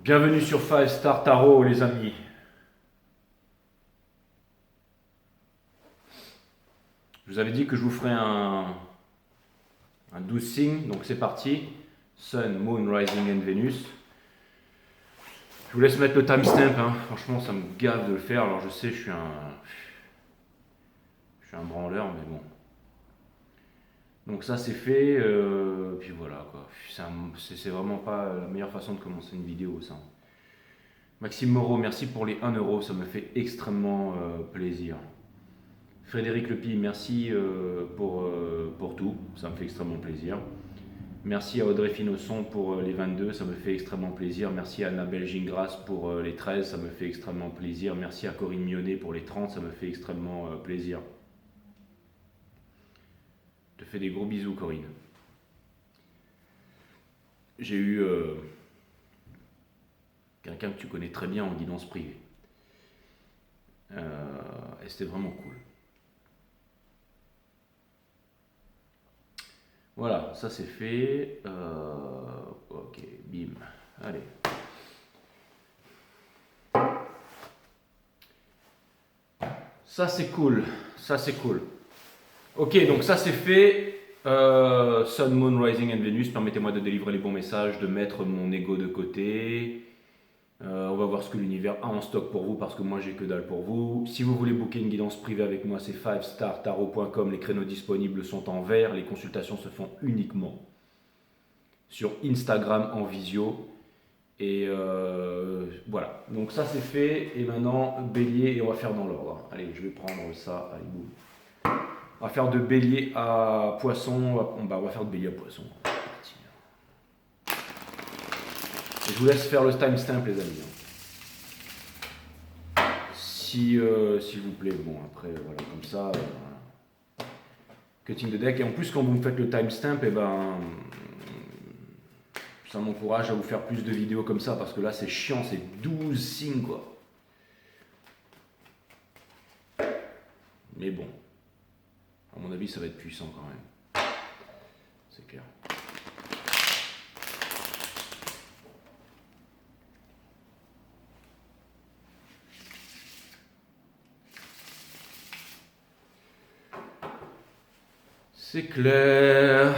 Bienvenue sur 5 Star Tarot les amis. Je vous avais dit que je vous ferais un 12 signes, donc c'est parti. Sun, Moon, Rising and Venus. Je vous laisse mettre le timestamp, hein. Franchement ça me gave de le faire. Alors je sais, je suis un branleur, mais bon. Donc ça c'est fait, puis voilà quoi. C'est vraiment pas la meilleure façon de commencer une vidéo ça. Maxime Moreau, merci pour les 1 euro, ça me fait extrêmement plaisir. Frédéric Lepi, merci pour tout, ça me fait extrêmement plaisir. Merci à Audrey Finosson pour les 22, ça me fait extrêmement plaisir. Merci à Annabelle Gingras pour les 13, ça me fait extrêmement plaisir. Merci à Corinne Mionnet pour les 30, ça me fait extrêmement plaisir. Je te fais des gros bisous Corinne. J'ai eu quelqu'un que tu connais très bien en guidance privée. Et c'était vraiment cool. Voilà, ça c'est fait. Ok, bim. Allez. Ça c'est cool. Ça c'est cool. Ok, donc ça c'est fait. Sun, Moon, Rising and Venus. Permettez-moi de délivrer les bons messages, de mettre mon ego de côté. On va voir ce que l'univers a en stock pour vous parce que moi j'ai que dalle pour vous. Si vous voulez booker une guidance privée avec moi, c'est 5startarot.com. Les créneaux disponibles sont en vert. Les consultations se font uniquement sur Instagram en visio. Et voilà. Donc ça c'est fait. Et maintenant, bélier, et on va faire dans l'ordre. Allez, je vais prendre ça. Allez, boum. On va faire de bélier à poisson. On va faire de bélier à poisson. Et je vous laisse faire le timestamp les amis. S'il vous plaît, bon après voilà comme ça. Cutting the deck. Et en plus quand vous me faites le timestamp, et ben ça m'encourage à vous faire plus de vidéos comme ça parce que là c'est chiant, c'est 12 signes quoi. Mais bon, à mon avis ça va être puissant quand même. C'est clair. C'est clair.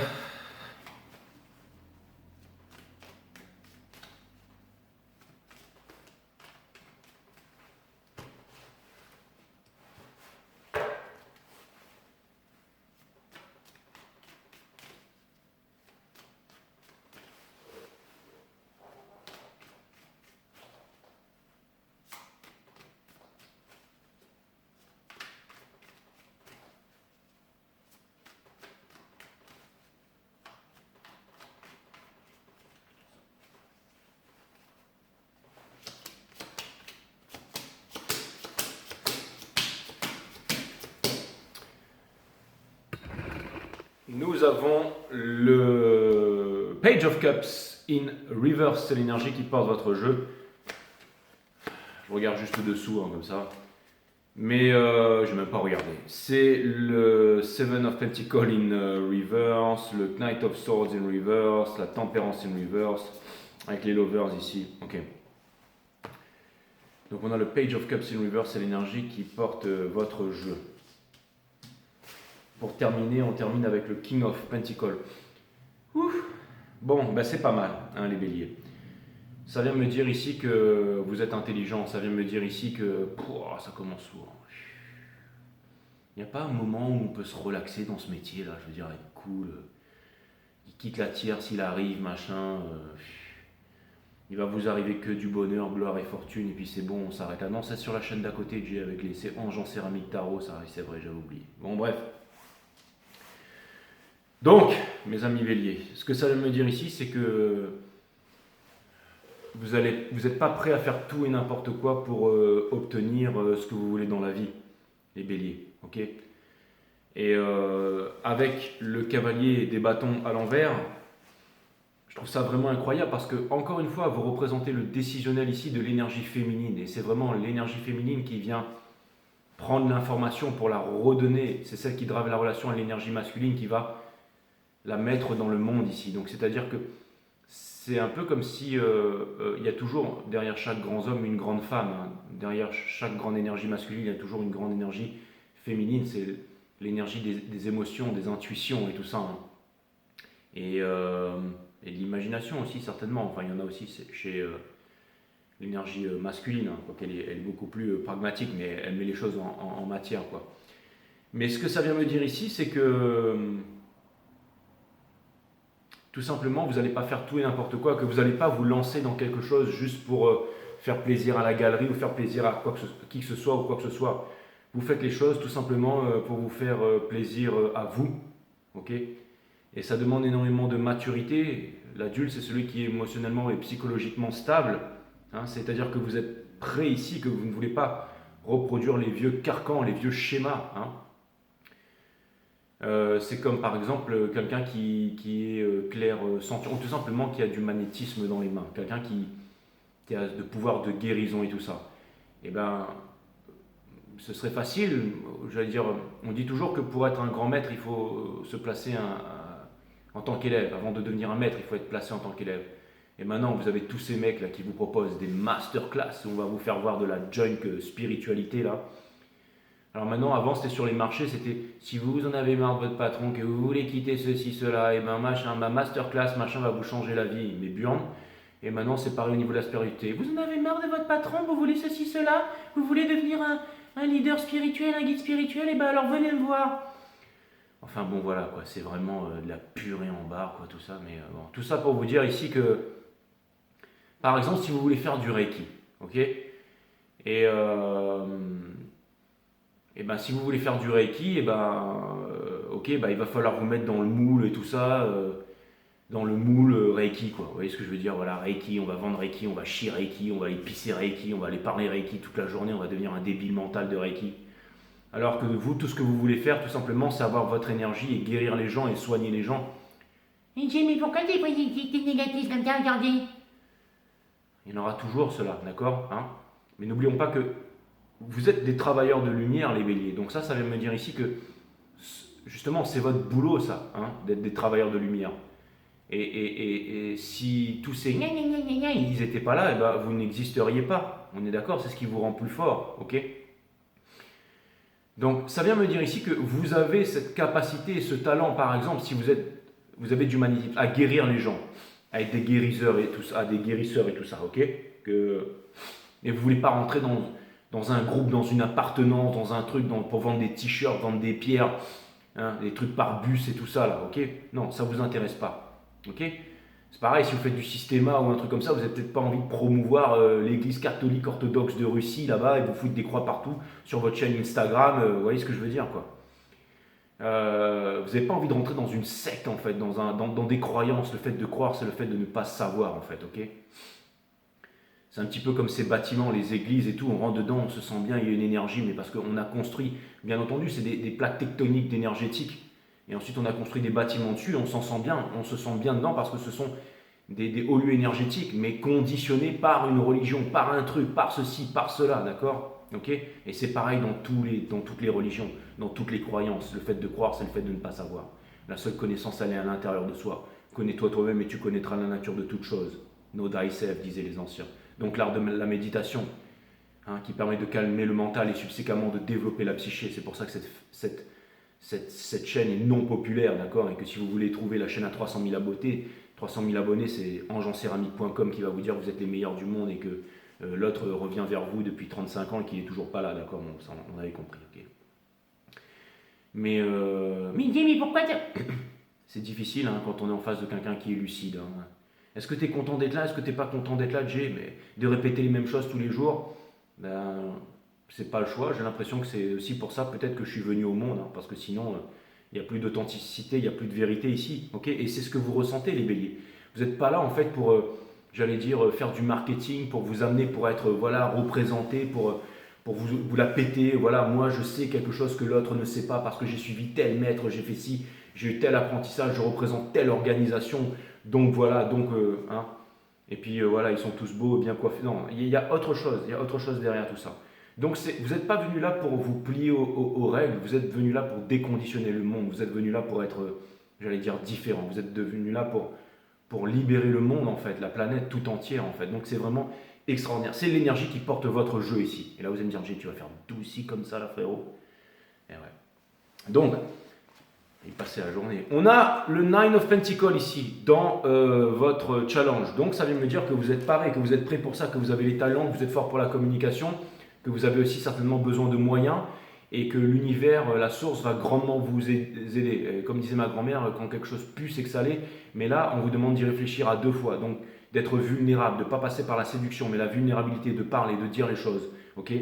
Nous avons le Page of Cups in Reverse, c'est l'énergie qui porte votre jeu. Je regarde juste dessous, hein, comme ça. Mais je vais même pas regarder. C'est le Seven of Pentacles in Reverse, le Knight of Swords in Reverse, la Tempérance in Reverse, avec les Lovers ici. Ok. Donc on a le Page of Cups in Reverse, c'est l'énergie qui porte votre jeu. Pour terminer, on termine avec le King of Pentacles. Ouf. Bon, ben c'est pas mal, hein, les béliers. Ça vient me dire ici que vous êtes intelligent, ça vient me dire ici que ça commence lourd. Il n'y a pas un moment où on peut se relaxer dans ce métier là, je veux dire, être cool. Il quitte la tierce, s'il arrive, machin. Il va vous arriver que du bonheur, gloire et fortune, et puis c'est bon, on s'arrête là. Non, c'est sur la chaîne d'à côté, Jay, avec les anges en céramique tarot, ça c'est vrai, j'avais oublié. Bon, bref. Donc, mes amis béliers, ce que ça veut me dire ici, c'est que vous n'êtes pas prêts à faire tout et n'importe quoi pour obtenir ce que vous voulez dans la vie, les béliers, ok? Et avec le cavalier des bâtons à l'envers, je trouve ça vraiment incroyable parce que, encore une fois, vous représentez le décisionnel ici de l'énergie féminine. Et c'est vraiment l'énergie féminine qui vient prendre l'information pour la redonner. C'est celle qui drive la relation à l'énergie masculine qui va la mettre dans le monde ici. Donc c'est-à-dire que c'est un peu comme si il y a toujours derrière chaque grand homme une grande femme, hein. Derrière chaque grande énergie masculine, il y a toujours une grande énergie féminine. C'est l'énergie des émotions, des intuitions et tout ça, hein. Et, euh, et de l'imagination aussi, certainement. Enfin, il y en a aussi chez l'énergie masculine, hein, quoiqu'elle elle est beaucoup plus pragmatique, mais elle met les choses en matière, quoi. Mais ce que ça vient me dire ici, c'est que tout simplement, vous n'allez pas faire tout et n'importe quoi, que vous n'allez pas vous lancer dans quelque chose juste pour faire plaisir à la galerie ou faire plaisir à qui que ce soit ou quoi que ce soit. Vous faites les choses tout simplement pour vous faire plaisir à vous, ok? Et ça demande énormément de maturité. L'adulte, c'est celui qui est émotionnellement et psychologiquement stable, hein. C'est-à-dire que vous êtes prêt ici, que vous ne voulez pas reproduire les vieux carcans, les vieux schémas, hein. C'est comme par exemple quelqu'un qui est clair sentient, ou tout simplement qui a du magnétisme dans les mains, quelqu'un qui a de pouvoir de guérison et tout ça. Et ben, ce serait facile, j'allais dire, on dit toujours que pour être un grand maître, il faut se placer en tant qu'élève. Avant de devenir un maître, il faut être placé en tant qu'élève. Et maintenant, vous avez tous ces mecs là qui vous proposent des masterclass où on va vous faire voir de la junk spiritualité là. Alors maintenant, avant c'était sur les marchés, c'était si vous en avez marre de votre patron, que vous voulez quitter ceci, cela, et ben machin, ma masterclass, machin va vous changer la vie, mais burn. Et maintenant c'est pareil au niveau de la spiritualité. Vous en avez marre de votre patron, vous voulez ceci, cela, vous voulez devenir un leader spirituel, un guide spirituel, et ben alors venez me voir. Enfin bon voilà quoi, c'est vraiment de la purée en barre quoi tout ça, mais bon, tout ça pour vous dire ici que, par exemple si vous voulez faire du Reiki, ok, et et ben, si vous voulez faire du Reiki, et ben, ok, ben, il va falloir vous mettre dans le moule et tout ça, dans le moule Reiki, quoi. Vous voyez ce que je veux dire? Voilà, Reiki, on va vendre Reiki, on va chier Reiki, on va aller pisser Reiki, on va aller parler Reiki toute la journée, on va devenir un débile mental de Reiki. Alors que vous, tout ce que vous voulez faire, tout simplement, c'est avoir votre énergie et guérir les gens et soigner les gens. Et mais pourquoi t'es positif, t'es négatif comme ça, regardez? Il y en aura toujours cela, d'accord, hein? Mais n'oublions pas que vous êtes des travailleurs de lumière, les béliers. Donc ça vient me dire ici que justement, c'est votre boulot, ça, hein, d'être des travailleurs de lumière. Et si tous ces Gna gna gna gna gna. ils n'étaient pas là, eh ben, vous n'existeriez pas. On est d'accord, c'est ce qui vous rend plus fort, ok? Donc ça vient me dire ici que vous avez cette capacité, ce talent, par exemple, si vous avez du magnétisme à guérir les gens, à être des guérisseurs et tout ça, à des guérisseurs et tout ça, ok? Que, et vous voulez pas rentrer dans un groupe, dans une appartenance, dans un truc, pour vendre des t-shirts, vendre des pierres, hein, des trucs par bus et tout ça là, ok? Non, ça vous intéresse pas, ok? C'est pareil, si vous faites du systéma ou un truc comme ça, vous n'avez peut-être pas envie de promouvoir l'église catholique orthodoxe de Russie là-bas et vous foutre des croix partout sur votre chaîne Instagram, vous voyez ce que je veux dire quoi. Vous n'avez pas envie de rentrer dans une secte en fait, dans des croyances. Le fait de croire, c'est le fait de ne pas savoir en fait, ok? C'est un petit peu comme ces bâtiments, les églises et tout, on rentre dedans, on se sent bien, il y a une énergie, mais parce qu'on a construit, bien entendu, c'est des plaques tectoniques énergétiques. Et ensuite, on a construit des bâtiments dessus, on s'en sent bien, on se sent bien dedans parce que ce sont des hauts lieux énergétiques, mais conditionnés par une religion, par un truc, par ceci, par cela, d'accord? Ok? Et c'est pareil dans toutes les religions, dans toutes les croyances. Le fait de croire, c'est le fait de ne pas savoir. La seule connaissance, elle est à l'intérieur de soi. Connais-toi toi-même et tu connaîtras la nature de toute chose. Know thyself, disaient les anciens. Donc l'art de la méditation, hein, qui permet de calmer le mental et subséquemment de développer la psyché. C'est pour ça que cette chaîne est non populaire, d'accord? Et que si vous voulez trouver la chaîne à 300 000 abonnés, c'est angencéramique.com qui va vous dire que vous êtes les meilleurs du monde et que l'autre revient vers vous depuis 35 ans et qu'il n'est toujours pas là, d'accord? Bon, ça, on avait compris, ok? Mais Mais pourquoi t'as... c'est difficile hein, quand on est en face de quelqu'un qui est lucide, hein. Est-ce que tu es content d'être là? Est-ce que tu n'es pas content d'être là, Jay? Mais de répéter les mêmes choses tous les jours, ben, c'est pas le choix. J'ai l'impression que c'est aussi pour ça peut-être que je suis venu au monde, hein, parce que sinon, il n'y a plus d'authenticité, il n'y a plus de vérité ici. Ok? Et c'est ce que vous ressentez, les béliers. Vous n'êtes pas là, en fait, pour, j'allais dire, faire du marketing, pour vous amener, pour être voilà, représenté, pour vous la péter. Voilà, moi, je sais quelque chose que l'autre ne sait pas parce que j'ai suivi tel maître, j'ai fait ci, j'ai eu tel apprentissage, je représente telle organisation. Donc voilà, hein. Et puis voilà, ils sont tous beaux, bien coiffés. Non, il y a autre chose, il y a autre chose derrière tout ça. Donc vous n'êtes pas venu là pour vous plier aux règles, vous êtes venu là pour déconditionner le monde, vous êtes venu là pour être, j'allais dire, différent, vous êtes venu là pour libérer le monde en fait, la planète tout entière en fait. Donc c'est vraiment extraordinaire. C'est l'énergie qui porte votre jeu ici. Et là vous allez me dire, Jay, tu vas faire tout ici comme ça là frérot. Et ouais. Donc, il passait la journée. On a le Nine of Pentacles ici, dans votre challenge. Donc ça vient me dire que vous êtes paré, que vous êtes prêt pour ça, que vous avez les talents, que vous êtes fort pour la communication, que vous avez aussi certainement besoin de moyens et que l'univers, la source, va grandement vous aider. Et comme disait ma grand-mère, quand quelque chose pue, c'est que ça l'est. Mais là, on vous demande d'y réfléchir à 2 fois. Donc d'être vulnérable, de ne pas passer par la séduction, mais la vulnérabilité, de parler, de dire les choses. Ok ?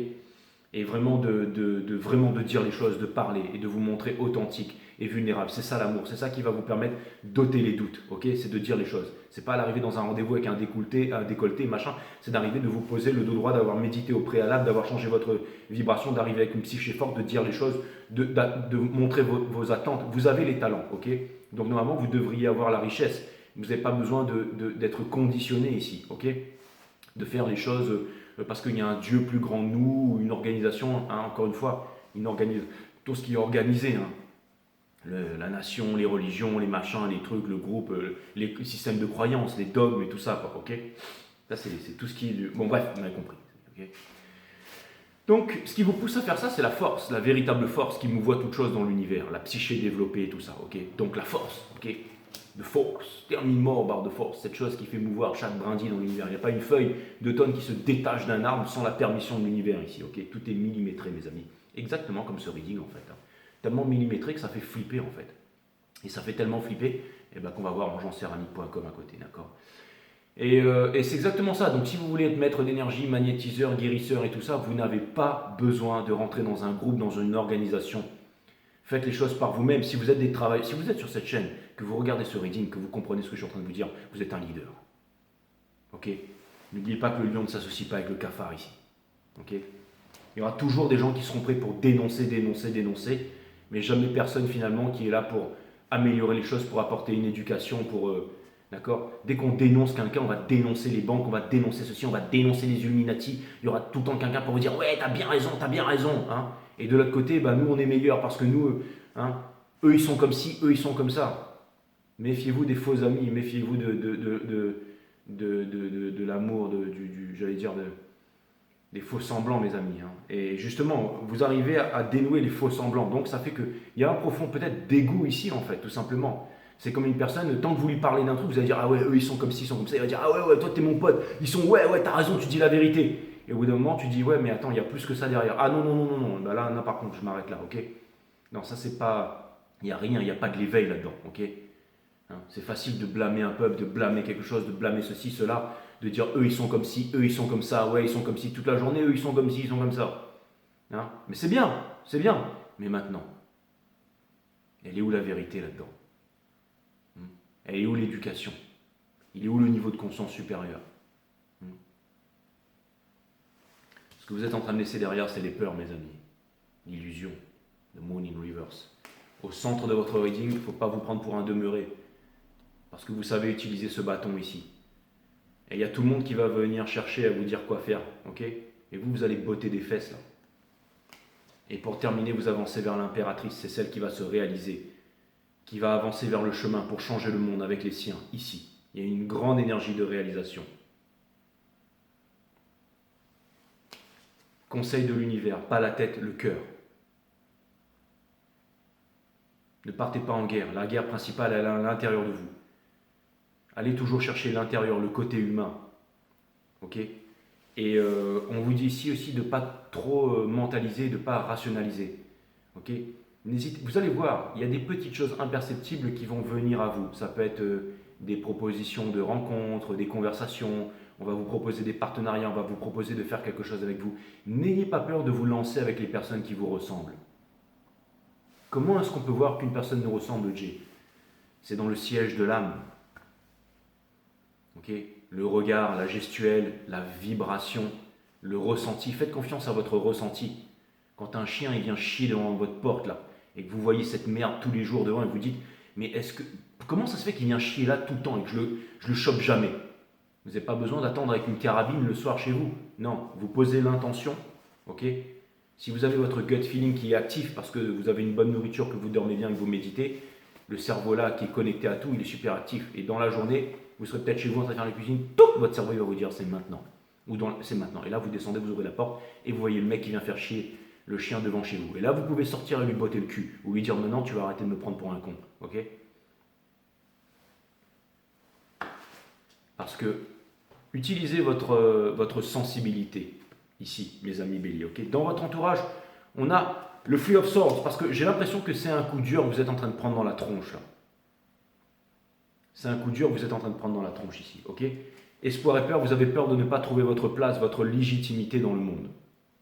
Et vraiment vraiment de dire les choses, de parler et de vous montrer authentique et vulnérable. C'est ça l'amour, c'est ça qui va vous permettre d'ôter les doutes, ok? C'est de dire les choses. C'est pas d'arriver dans un rendez-vous avec un décolleté, machin, c'est d'arriver de vous poser le dos droit, d'avoir médité au préalable, d'avoir changé votre vibration, d'arriver avec une psyché forte, de dire les choses, de montrer vos attentes. Vous avez les talents, ok? Donc normalement, vous devriez avoir la richesse. Vous n'avez pas besoin d'être conditionné ici, ok? De faire les choses parce qu'il y a un Dieu plus grand que nous, ou une organisation, hein, encore une fois, tout ce qui est organisé, hein. La nation, les religions, les machins, les trucs, le groupe, les systèmes de croyances, les dogmes et tout ça, quoi, ok? Ça, c'est tout ce qui est... Bon, bref, vous m'avez compris. Okay. Donc, ce qui vous pousse à faire ça, c'est la force, la véritable force qui mouvoie toute chose dans l'univers, la psyché développée et tout ça, ok? Donc, la force, ok? The force, termine mort, barre de force, cette chose qui fait mouvoir chaque brindille dans l'univers. Il n'y a pas une feuille d'automne qui se détache d'un arbre sans la permission de l'univers ici, ok? Tout est millimétré, mes amis. Exactement comme ce reading, en fait. Hein. Tellement millimétré que ça fait flipper, en fait. Et ça fait tellement flipper qu'on va voir angencéramique.com à côté, d'accord? Et c'est exactement ça. Donc, si vous voulez être maître d'énergie, magnétiseur, guérisseur et tout ça, vous n'avez pas besoin de rentrer dans un groupe, dans une organisation. Faites les choses par vous-même. Si vous êtes si vous êtes sur cette chaîne, que vous regardez ce reading, que vous comprenez ce que je suis en train de vous dire, vous êtes un leader. Ok? N'oubliez pas que le lion ne s'associe pas avec le cafard ici. Ok? Il y aura toujours des gens qui seront prêts pour dénoncer, mais jamais personne finalement qui est là pour améliorer les choses, pour apporter une éducation, d'accord? Dès qu'on dénonce quelqu'un, on va dénoncer les banques, on va dénoncer ceci, on va dénoncer les Illuminati. Il y aura tout le temps quelqu'un pour vous dire « Ouais, t'as bien raison, hein !» Et de l'autre côté, nous, on est meilleurs parce que nous, hein, eux, ils sont comme ci, eux, ils sont comme ça. Méfiez-vous des faux amis, méfiez-vous de l'amour, j'allais dire, des faux semblants, mes amis. Hein. Et justement, vous arrivez à dénouer les faux semblants. Donc, ça fait qu'il y a un profond peut-être dégoût ici, en fait, tout simplement. C'est comme une personne, tant que vous lui parlez d'un truc, vous allez dire « Ah ouais, eux, ils sont comme ci, ils sont comme ça. » Il va dire « Ah ouais, toi, t'es mon pote. Ils sont, ouais, t'as raison, tu dis la vérité. » Et au bout d'un moment, tu dis « Ouais, mais attends, il y a plus que ça derrière. » Ah non. Là, par contre, je m'arrête là, ok? Non, ça, c'est pas... Il n'y a rien, il n'y a pas de l'éveil là-dedans, ok? Hein, c'est facile de blâmer un peuple, de blâmer quelque chose, de blâmer ceci, cela, de dire eux ils sont comme ci, eux ils sont comme ça, ouais ils sont comme ci toute la journée, eux ils sont comme ci, ils sont comme ça. Hein, mais c'est bien. Mais maintenant, elle est où la vérité là-dedans? Elle est où l'éducation? Il est où le niveau de conscience supérieur? Ce que vous êtes en train de laisser derrière, c'est les peurs, mes amis. L'illusion. The moon in reverse. Au centre de votre reading, il ne faut pas vous prendre pour un demeuré. Parce que vous savez utiliser ce bâton ici. Et il y a tout le monde qui va venir chercher à vous dire quoi faire. Ok? Et vous allez botter des fesses là. Et pour terminer, vous avancez vers l'impératrice. C'est celle qui va se réaliser. Qui va avancer vers le chemin pour changer le monde avec les siens. Ici. Il y a une grande énergie de réalisation. Conseil de l'univers. Pas la tête, le cœur. Ne partez pas en guerre. La guerre principale, elle est à l'intérieur de vous. Allez toujours chercher l'intérieur, le côté humain. Ok? Et on vous dit ici aussi de ne pas trop mentaliser, de ne pas rationaliser. Ok? Vous allez voir, il y a des petites choses imperceptibles qui vont venir à vous. Ça peut être des propositions de rencontres, des conversations. On va vous proposer des partenariats, on va vous proposer de faire quelque chose avec vous. N'ayez pas peur de vous lancer avec les personnes qui vous ressemblent. Comment est-ce qu'on peut voir qu'une personne nous ressemble, Jay? C'est dans le siège de l'âme. Okay. Le regard, la gestuelle, la vibration, le ressenti. Faites confiance à votre ressenti. Quand un chien il vient chier devant votre porte là, et que vous voyez cette merde tous les jours devant et vous dites mais comment ça se fait qu'il vient chier là tout le temps et que je le chope jamais? Vous n'avez pas besoin d'attendre avec une carabine le soir chez vous. Non, vous posez l'intention. Ok? Si vous avez votre gut feeling qui est actif parce que vous avez une bonne nourriture, que vous dormez bien, que vous méditez, le cerveau là qui est connecté à tout, il est super actif. Et dans la journée, Vous serez peut-être chez vous en train de faire la cuisine, tout, votre cerveau il va vous dire c'est maintenant. C'est maintenant. Et là, vous descendez, vous ouvrez la porte et vous voyez le mec qui vient faire chier le chien devant chez vous. Et là, vous pouvez sortir et lui botter le cul ou lui dire maintenant tu vas arrêter de me prendre pour un con. Ok? Parce que utilisez votre sensibilité ici, mes amis béliers. Ok? Dans votre entourage, on a le Three of Swords parce que j'ai l'impression que c'est un coup dur que vous êtes en train de prendre dans la tronche là. C'est un coup dur que vous êtes en train de prendre dans la tronche ici. Ok? Espoir et peur, vous avez peur de ne pas trouver votre place, votre légitimité dans le monde.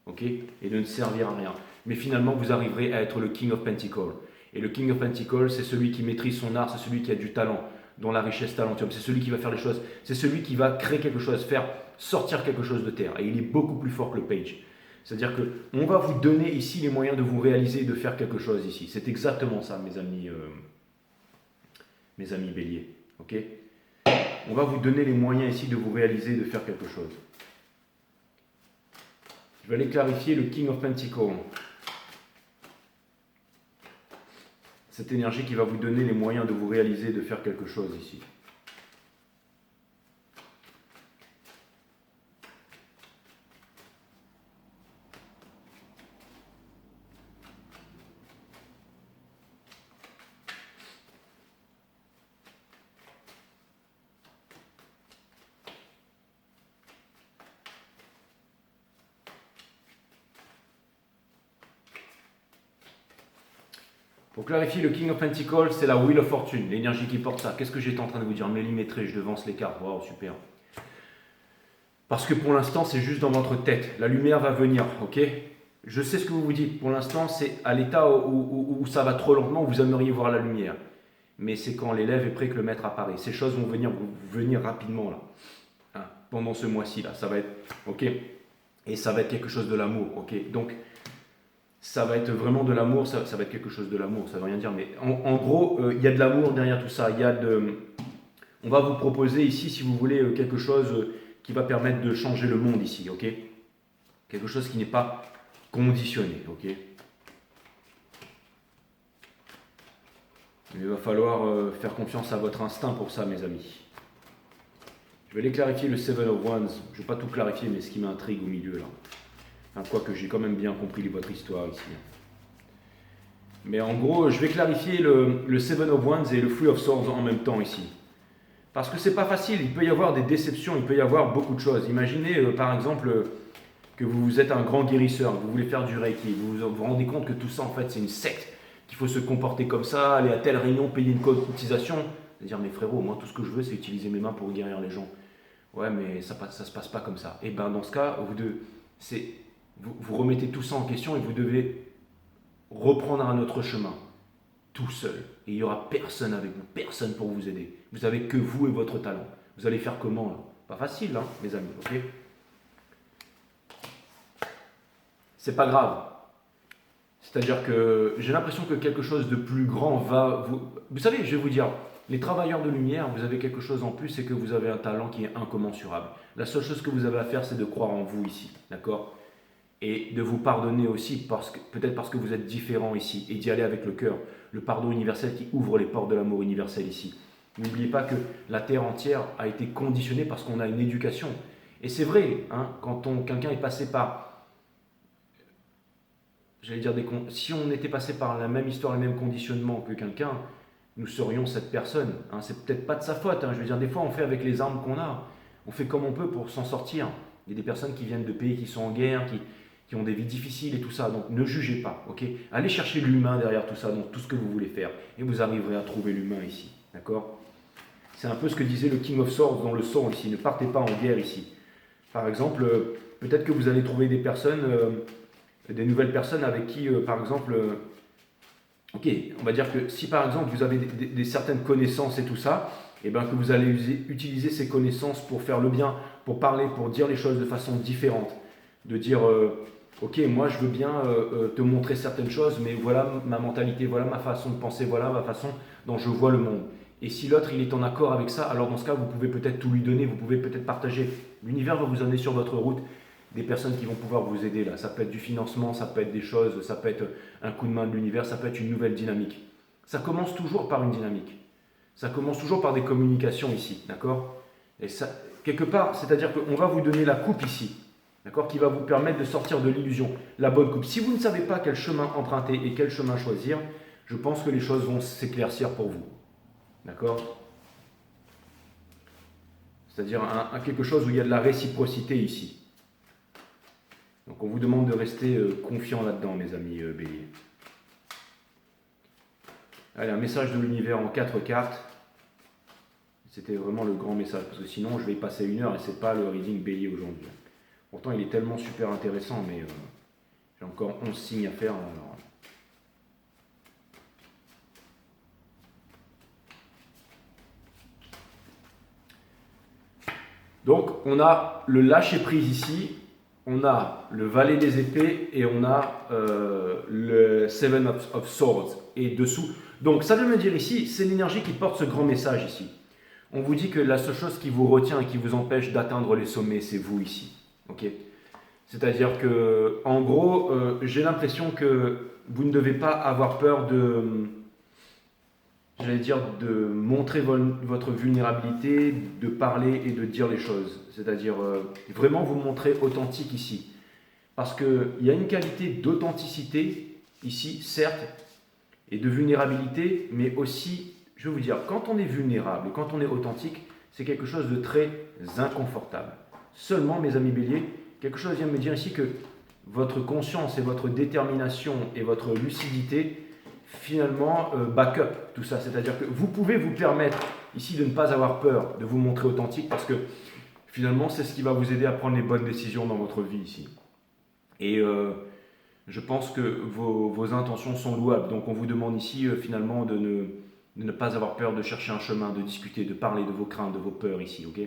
Ok? Et de ne servir à rien. Mais finalement, vous arriverez à être le King of Pentacles. Et le King of Pentacles, c'est celui qui maîtrise son art, c'est celui qui a du talent, dont la richesse talentueuse. C'est celui qui va faire les choses, c'est celui qui va créer quelque chose, faire sortir quelque chose de terre. Et il est beaucoup plus fort que le Page. C'est-à-dire qu'on va vous donner ici les moyens de vous réaliser et de faire quelque chose ici. C'est exactement ça, mes amis béliers. Ok? On va vous donner les moyens ici de vous réaliser et de faire quelque chose. Je vais aller clarifier le King of Pentacles. Cette énergie qui va vous donner les moyens de vous réaliser et de faire quelque chose ici. Pour clarifier, le King of Pentacles, c'est la Wheel of Fortune, l'énergie qui porte ça. Qu'est-ce que j'étais en train de vous dire? Millimétré, je devance les cartes. Waouh, super. Parce que pour l'instant, c'est juste dans votre tête. La lumière va venir, ok? Je sais ce que vous vous dites. Pour l'instant, c'est à l'état où ça va trop lentement, où vous aimeriez voir la lumière. Mais c'est quand l'élève est prêt que le maître apparaît. Ces choses vont venir rapidement, là. Hein, pendant ce mois-ci, là. Ça va être, ok? Et ça va être quelque chose de l'amour, ok? Donc, ça va être vraiment de l'amour, ça va être quelque chose de l'amour, ça ne veut rien dire, mais en gros, il y a de l'amour derrière tout ça. On va vous proposer ici, si vous voulez, quelque chose qui va permettre de changer le monde ici, ok? Quelque chose qui n'est pas conditionné, ok? Il va falloir faire confiance à votre instinct pour ça, mes amis. Je vais aller clarifier le Seven of Wands. Je ne vais pas tout clarifier, mais ce qui m'intrigue au milieu, là. Quoique j'ai quand même bien compris votre histoire ici. Mais en gros, je vais clarifier le Seven of Wands et le Three of Swords en même temps ici. Parce que c'est pas facile, il peut y avoir des déceptions, il peut y avoir beaucoup de choses. Imaginez par exemple que vous êtes un grand guérisseur, vous voulez faire du Reiki, vous rendez compte que tout ça en fait c'est une secte, qu'il faut se comporter comme ça, aller à telle réunion, payer une cotisation. C'est-à-dire, mais frérot, moi tout ce que je veux c'est utiliser mes mains pour guérir les gens. Ouais, mais ça se passe pas comme ça. Et ben dans ce cas, vous remettez tout ça en question et vous devez reprendre un autre chemin, tout seul. Et il n'y aura personne avec vous, personne pour vous aider. Vous n'avez que vous et votre talent. Vous allez faire comment là? Pas facile, hein, mes amis, ok? C'est pas grave. C'est-à-dire que j'ai l'impression que quelque chose de plus grand va vous... Vous savez, je vais vous dire, les travailleurs de lumière, vous avez quelque chose en plus, c'est que vous avez un talent qui est incommensurable. La seule chose que vous avez à faire, c'est de croire en vous ici, d'accord? Et de vous pardonner aussi, peut-être parce que vous êtes différent ici, et d'y aller avec le cœur, le pardon universel qui ouvre les portes de l'amour universel ici. N'oubliez pas que la terre entière a été conditionnée parce qu'on a une éducation. Et c'est vrai, hein, quand quelqu'un est passé par, si on était passé par la même histoire, le même conditionnement que quelqu'un, nous serions cette personne. Hein. C'est peut-être pas de sa faute, hein. Je veux dire, des fois on fait avec les armes qu'on a, on fait comme on peut pour s'en sortir. Il y a des personnes qui viennent de pays qui sont en guerre, qui ont des vies difficiles et tout ça. Donc ne jugez pas, ok? Allez chercher l'humain derrière tout ça, donc tout ce que vous voulez faire. Et vous arriverez à trouver l'humain ici, d'accord? C'est un peu ce que disait le King of Swords dans le son ici. Ne partez pas en guerre ici. Par exemple, peut-être que vous allez trouver des personnes, des nouvelles personnes avec qui, par exemple, ok, on va dire que si par exemple vous avez des certaines connaissances et tout ça, et bien que vous allez utiliser ces connaissances pour faire le bien, pour parler, pour dire les choses de façon différente. De dire, ok, moi je veux bien te montrer certaines choses, mais voilà ma mentalité, voilà ma façon de penser, voilà ma façon dont je vois le monde. Et si l'autre il est en accord avec ça, alors dans ce cas vous pouvez peut-être tout lui donner, vous pouvez peut-être partager. L'univers va vous amener sur votre route des personnes qui vont pouvoir vous aider là. Ça peut être du financement, ça peut être des choses, ça peut être un coup de main de l'univers, ça peut être une nouvelle dynamique. Ça commence toujours par une dynamique. Ça commence toujours par des communications ici, d'accord? Et ça, quelque part, c'est-à-dire qu'on va vous donner la coupe ici, d'accord, qui va vous permettre de sortir de l'illusion, la bonne coupe. Si vous ne savez pas quel chemin emprunter et quel chemin choisir, je pense que les choses vont s'éclaircir pour vous, d'accord? C'est-à-dire quelque chose où il y a de la réciprocité ici. Donc on vous demande de rester confiant là-dedans, mes amis béliers. Allez, un message de l'univers en 4 cartes. C'était vraiment le grand message, parce que sinon je vais y passer 1 heure et c'est pas le reading bélier aujourd'hui. Pourtant il est tellement super intéressant, mais j'ai encore 11 signes à faire. Alors. Donc on a le lâcher prise ici, on a le valet des épées et on a le Seven of Swords et dessous. Donc ça veut me dire ici, c'est l'énergie qui porte ce grand message ici. On vous dit que la seule chose qui vous retient et qui vous empêche d'atteindre les sommets, c'est vous ici. Okay, c'est-à-dire que, en gros, j'ai l'impression que vous ne devez pas avoir peur de, j'allais dire, de montrer votre vulnérabilité, de parler et de dire les choses. C'est-à-dire vraiment vous montrer authentique ici. Parce qu'il y a une qualité d'authenticité ici, certes, et de vulnérabilité, mais aussi, je vais vous dire, quand on est vulnérable et quand on est authentique, c'est quelque chose de très inconfortable. Seulement, mes amis béliers, quelque chose vient me dire ici que votre conscience et votre détermination et votre lucidité, finalement, back up tout ça. C'est-à-dire que vous pouvez vous permettre ici de ne pas avoir peur de vous montrer authentique parce que finalement, c'est ce qui va vous aider à prendre les bonnes décisions dans votre vie ici. Et je pense que vos intentions sont louables. Donc on vous demande ici finalement de ne pas avoir peur de chercher un chemin, de discuter, de parler de vos craintes, de vos peurs ici, ok?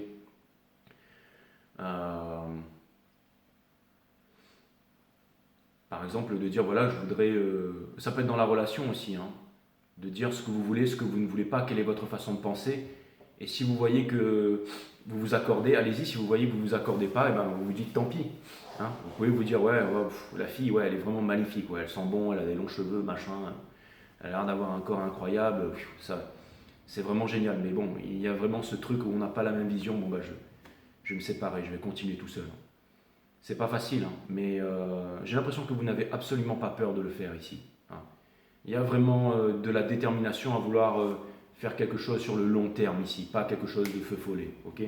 Par exemple, de dire, voilà, je voudrais... ça peut être dans la relation aussi, hein, de dire ce que vous voulez, ce que vous ne voulez pas, quelle est votre façon de penser. Et si vous voyez que vous vous accordez, allez-y. Si vous voyez que vous ne vous accordez pas, et ben, vous vous dites tant pis. Hein. Vous pouvez vous dire, ouais, la fille, ouais, elle est vraiment magnifique, ouais, elle sent bon, elle a des longs cheveux, machin, elle a l'air d'avoir un corps incroyable, ça, c'est vraiment génial. Mais bon, il y a vraiment ce truc où on n'a pas la même vision, bon, bah, je vais me séparer, je vais continuer tout seul. C'est pas facile, hein, mais j'ai l'impression que vous n'avez absolument pas peur de le faire ici. Hein. Il y a vraiment de la détermination à vouloir faire quelque chose sur le long terme ici, pas quelque chose de feu follet, ok?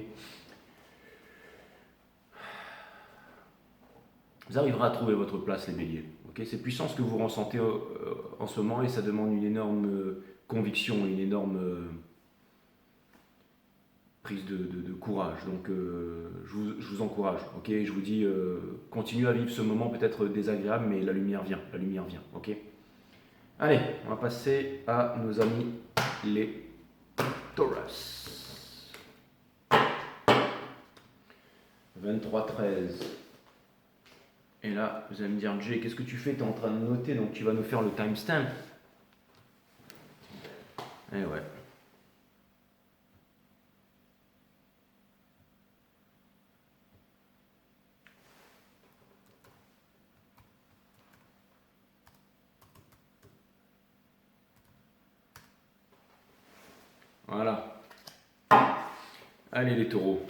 Vous arriverez à trouver votre place, les béliers. Okay, c'est puissant ce que vous ressentez en ce moment et ça demande une énorme conviction, une énorme prise de courage. Donc je vous encourage. Okay, je vous dis, continuez à vivre ce moment peut-être désagréable, mais la lumière vient. La lumière vient. Okay, allez, on va passer à nos amis les Taurus. 23-13. Et là, vous allez me dire, Jay, qu'est-ce que tu fais? Tu es en train de noter, donc tu vas nous faire le timestamp. Eh ouais. Voilà. Allez les taureaux.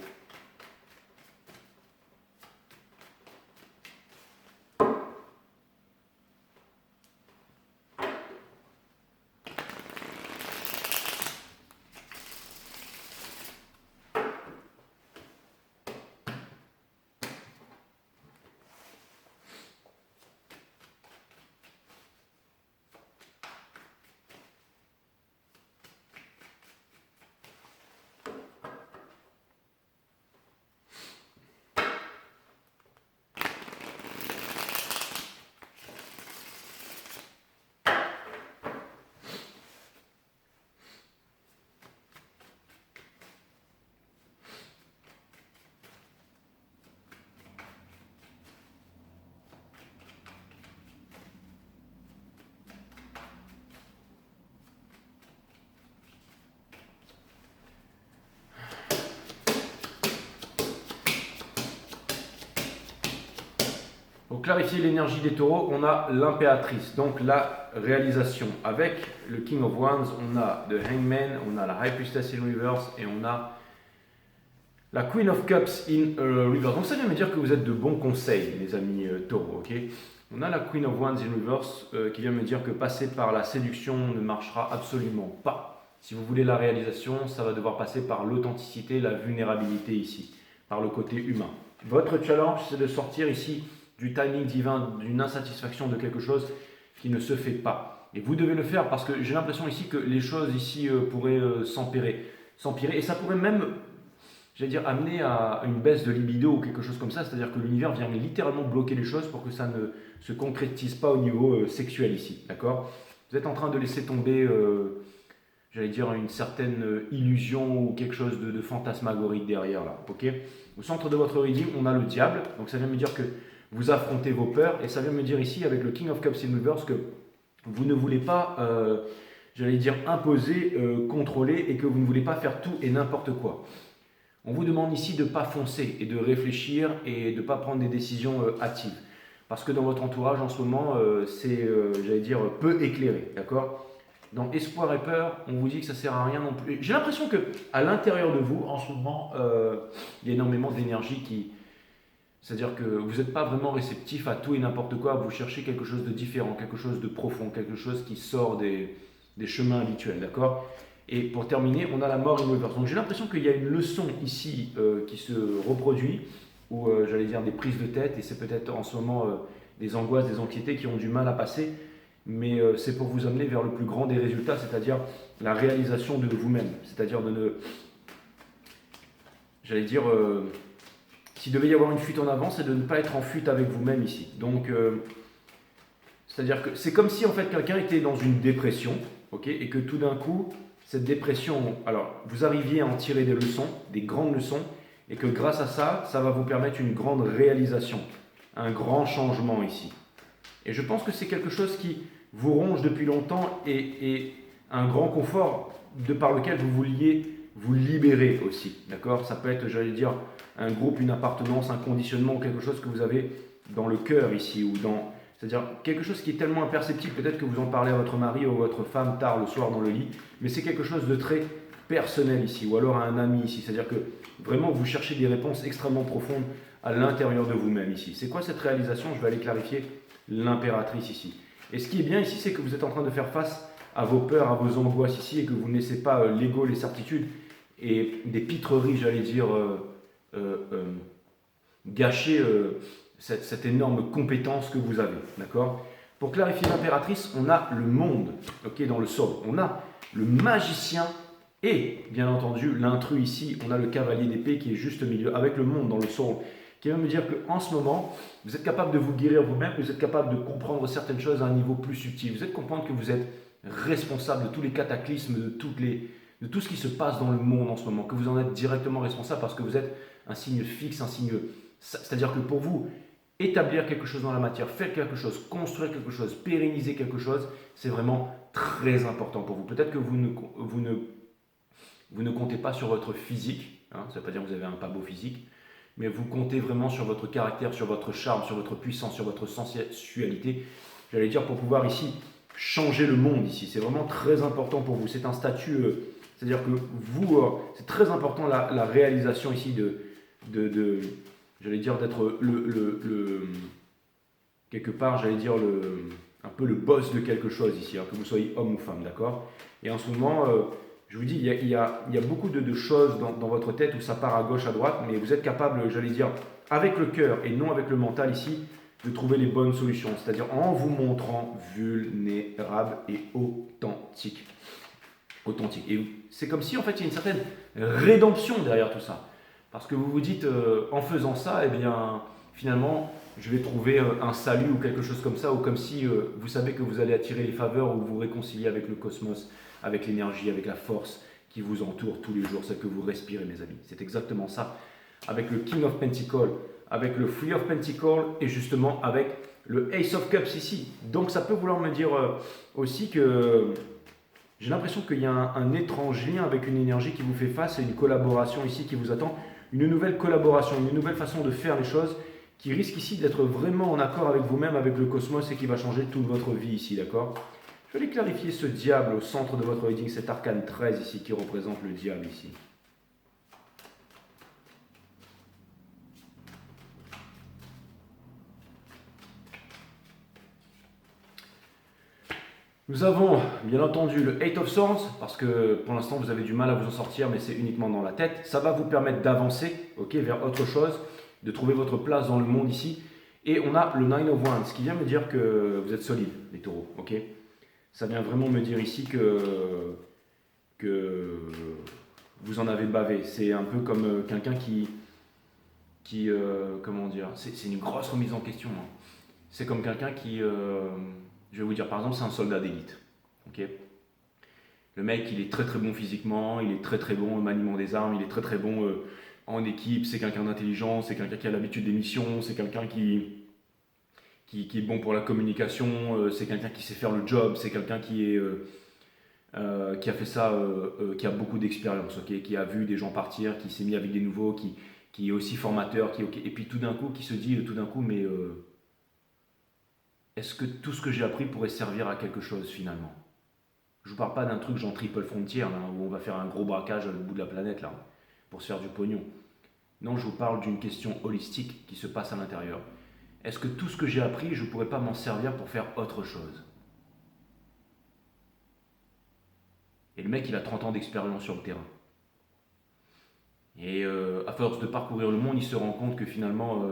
Pour clarifier l'énergie des taureaux, on a l'impératrice, donc la réalisation, avec le King of Wands, on a The Hangman, on a la High Priestess in Reverse et on a la Queen of Cups in Reverse. Donc ça vient me dire que vous êtes de bons conseils, mes amis taureaux, ok? On a la Queen of Wands in Reverse qui vient me dire que passer par la séduction ne marchera absolument pas. Si vous voulez la réalisation, ça va devoir passer par l'authenticité, la vulnérabilité ici, par le côté humain. Votre challenge, c'est de sortir ici du timing divin, d'une insatisfaction de quelque chose qui ne se fait pas. Et vous devez le faire parce que j'ai l'impression ici que les choses ici pourraient s'empirer. Et ça pourrait même, j'allais dire, amener à une baisse de libido ou quelque chose comme ça. C'est-à-dire que l'univers vient littéralement bloquer les choses pour que ça ne se concrétise pas au niveau sexuel ici. D'accord? Vous êtes en train de laisser tomber, j'allais dire, une certaine illusion ou quelque chose de fantasmagorique derrière là. Ok? Au centre de votre reading, on a le diable. Donc ça vient me dire que vous affrontez vos peurs. Et ça vient me dire ici, avec le King of Cups in Reverse, que vous ne voulez pas, j'allais dire, imposer, contrôler et que vous ne voulez pas faire tout et n'importe quoi. On vous demande ici de ne pas foncer et de réfléchir et de ne pas prendre des décisions hâtives. Parce que dans votre entourage en ce moment, c'est, j'allais dire, peu éclairé. D'accord? Dans Espoir et Peur, on vous dit que ça ne sert à rien non plus. J'ai l'impression qu'à l'intérieur de vous, en ce moment, il y a énormément d'énergie qui... C'est-à-dire que vous n'êtes pas vraiment réceptif à tout et n'importe quoi, vous cherchez quelque chose de différent, quelque chose de profond, quelque chose qui sort des chemins habituels, d'accord? Et pour terminer, on a la mort in reverse. Donc j'ai l'impression qu'il y a une leçon ici qui se reproduit, ou j'allais dire des prises de tête, et c'est peut-être en ce moment des angoisses, des anxiétés qui ont du mal à passer, mais c'est pour vous amener vers le plus grand des résultats, c'est-à-dire la réalisation de vous-même, c'est-à-dire de ne... J'allais dire... S'il devait y avoir une fuite en avant, c'est de ne pas être en fuite avec vous-même ici. Donc, c'est-à-dire que c'est comme si en fait quelqu'un était dans une dépression, ok, et que tout d'un coup, cette dépression, alors vous arriviez à en tirer des leçons, des grandes leçons, et que grâce à ça, ça va vous permettre une grande réalisation, un grand changement ici. Et je pense que c'est quelque chose qui vous ronge depuis longtemps et un grand confort de par lequel vous vouliez vous libérer aussi, d'accord? Ça peut être, j'allais dire, un groupe, une appartenance, un conditionnement, quelque chose que vous avez dans le cœur ici, ou dans, c'est-à-dire quelque chose qui est tellement imperceptible, peut-être que vous en parlez à votre mari ou à votre femme tard le soir dans le lit, mais c'est quelque chose de très personnel ici, ou alors à un ami ici, c'est-à-dire que vraiment vous cherchez des réponses extrêmement profondes à l'intérieur de vous-même ici. C'est quoi cette réalisation? Je vais aller clarifier l'impératrice ici. Et ce qui est bien ici, c'est que vous êtes en train de faire face à vos peurs, à vos angoisses ici, et que vous ne laissez pas l'ego, les certitudes et des pitreries, j'allais dire, gâcher cette énorme compétence que vous avez, d'accord? Pour clarifier l'impératrice, on a le monde, ok, dans le sol. On a le magicien et, bien entendu, l'intrus ici. On a le cavalier d'épée qui est juste au milieu, avec le monde dans le sol, qui va me dire qu'en ce moment, vous êtes capable de vous guérir vous-même, vous êtes capable de comprendre certaines choses à un niveau plus subtil. Vous êtes comprendre que vous êtes responsable de tous les cataclysmes, de tout ce qui se passe dans le monde en ce moment, que vous en êtes directement responsable parce que vous êtes un signe fixe, un signe... C'est-à-dire que pour vous, établir quelque chose dans la matière, faire quelque chose, construire quelque chose, pérenniser quelque chose, c'est vraiment très important pour vous. Peut-être que vous ne comptez pas sur votre physique, hein, ça ne veut pas dire que vous avez un pas beau physique, mais vous comptez vraiment sur votre caractère, sur votre charme, sur votre puissance, sur votre sensualité. J'allais dire pour pouvoir ici changer le monde ici. C'est vraiment très important pour vous. C'est un statut... c'est-à-dire que vous, c'est très important la réalisation ici j'allais dire d'être quelque part, j'allais dire un peu le boss de quelque chose ici, hein, que vous soyez homme ou femme, d'accord? Et en ce moment, je vous dis, il y a beaucoup de choses dans votre tête où ça part à gauche, à droite, mais vous êtes capable, j'allais dire, avec le cœur et non avec le mental ici, de trouver les bonnes solutions, c'est-à-dire en vous montrant vulnérable et authentique. Et c'est comme si en fait il y a une certaine rédemption derrière tout ça. Parce que vous vous dites, en faisant ça, eh bien, finalement, je vais trouver un salut ou quelque chose comme ça, ou comme si vous savez que vous allez attirer les faveurs ou vous réconcilier avec le cosmos, avec l'énergie, avec la force qui vous entoure tous les jours, celle que vous respirez, mes amis. C'est exactement ça. Avec le King of Pentacles, avec le Three of Pentacles et justement avec le Ace of Cups ici. Donc ça peut vouloir me dire aussi que j'ai l'impression qu'il y a un étrange lien avec une énergie qui vous fait face et une collaboration ici qui vous attend. Une nouvelle collaboration, une nouvelle façon de faire les choses qui risque ici d'être vraiment en accord avec vous-même, avec le cosmos et qui va changer toute votre vie ici, d'accord? Je Je vais aller clarifier ce diable au centre de votre reading, cet arcane 13 ici qui représente le diable ici. Nous avons bien entendu le Eight of Swords, parce que pour l'instant vous avez du mal à vous en sortir, mais c'est uniquement dans la tête. Ça va vous permettre d'avancer, ok, vers autre chose, de trouver votre place dans le monde ici. Et on a le Nine of Wands, ce qui vient me dire que vous êtes solides, les taureaux, ok. Ça vient vraiment me dire ici que vous en avez bavé. C'est un peu comme quelqu'un qui comment dire, c'est une grosse remise en question. Hein. C'est comme quelqu'un qui... je vais vous dire, par exemple, c'est un soldat d'élite. Okay, le mec, il est très très bon physiquement, il est très très bon au maniement des armes, il est très très bon en équipe, c'est quelqu'un d'intelligent, c'est quelqu'un qui a l'habitude des missions, c'est quelqu'un qui est bon pour la communication, c'est quelqu'un qui sait faire le job, c'est quelqu'un qui a fait ça, qui a beaucoup d'expérience, okay, qui a vu des gens partir, qui s'est mis avec des nouveaux, qui est aussi formateur, et puis tout d'un coup, qui se dit tout d'un coup, mais... est-ce que tout ce que j'ai appris pourrait servir à quelque chose finalement? Je ne vous parle pas d'un truc genre Triple Frontier, là, où on va faire un gros braquage au bout de la planète, là, pour se faire du pognon. Non, je vous parle d'une question holistique qui se passe à l'intérieur. Est-ce que tout ce que j'ai appris, je ne pourrais pas m'en servir pour faire autre chose? Et le mec, il a 30 ans d'expérience sur le terrain. Et à force de parcourir le monde, il se rend compte que finalement...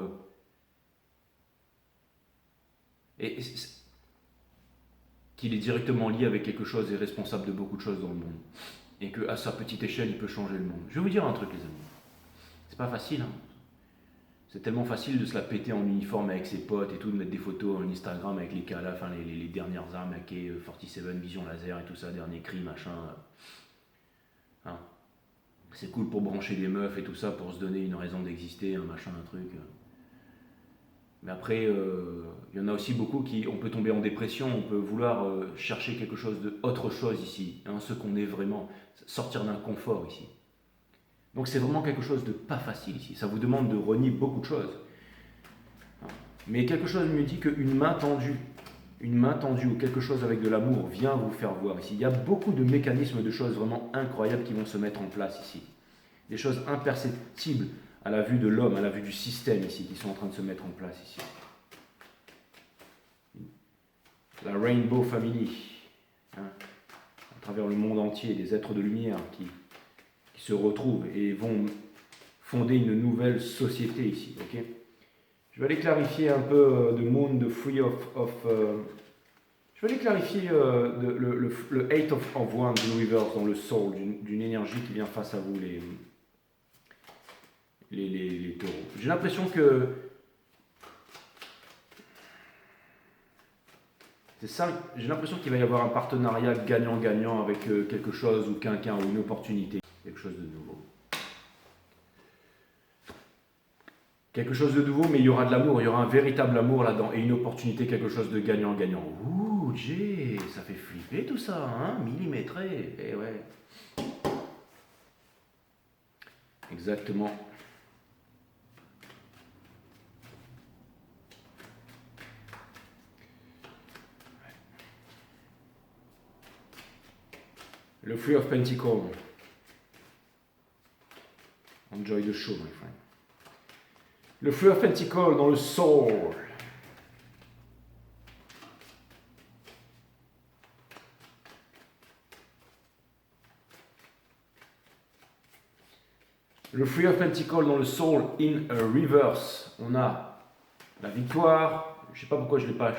qu'il est directement lié avec quelque chose et responsable de beaucoup de choses dans le monde. Et qu'à sa petite échelle, il peut changer le monde. Je vais vous dire un truc, les amis. C'est pas facile, hein. C'est tellement facile de se la péter en uniforme avec ses potes et tout, de mettre des photos en Instagram avec les KALA, enfin les dernières armes, AK-47, Vision Laser et tout ça, dernier cri, machin. Hein. C'est cool pour brancher des meufs et tout ça, pour se donner une raison d'exister, un machin, un truc. Mais après, il y en a aussi beaucoup qui, on peut tomber en dépression, on peut vouloir chercher quelque chose autre chose ici, hein, ce qu'on est vraiment, sortir d'un confort ici. Donc c'est vraiment quelque chose de pas facile ici, ça vous demande de renier beaucoup de choses. Mais quelque chose me dit qu'une main tendue ou quelque chose avec de l'amour vient vous faire voir ici. Il y a beaucoup de mécanismes, de choses vraiment incroyables qui vont se mettre en place ici. Des choses imperceptibles à la vue de l'homme, à la vue du système ici, qui sont en train de se mettre en place ici. La Rainbow Family, hein, à travers le monde entier, des êtres de lumière qui se retrouvent et vont fonder une nouvelle société ici. Okay, je vais aller clarifier un peu de Moon, de Free of je vais aller clarifier le Eight of Wands in Reverse dans le Soul, d'une énergie qui vient face à vous, les taureaux. J'ai l'impression que c'est ça, j'ai l'impression qu'il va y avoir un partenariat gagnant-gagnant avec quelque chose ou quelqu'un ou une opportunité, quelque chose de nouveau. Quelque chose de nouveau, mais il y aura de l'amour, il y aura un véritable amour là-dedans et une opportunité, quelque chose de gagnant-gagnant. Ouh, Jay, ça fait flipper tout ça, hein, millimétré, eh ouais. Exactement. Le Three of Pentacles. Enjoy the show, my friend. Le Three of Pentacles dans le Soul. Le Three of Pentacles dans le Soul in a Reverse. On a la victoire. Je ne sais pas pourquoi je ne l'ai pas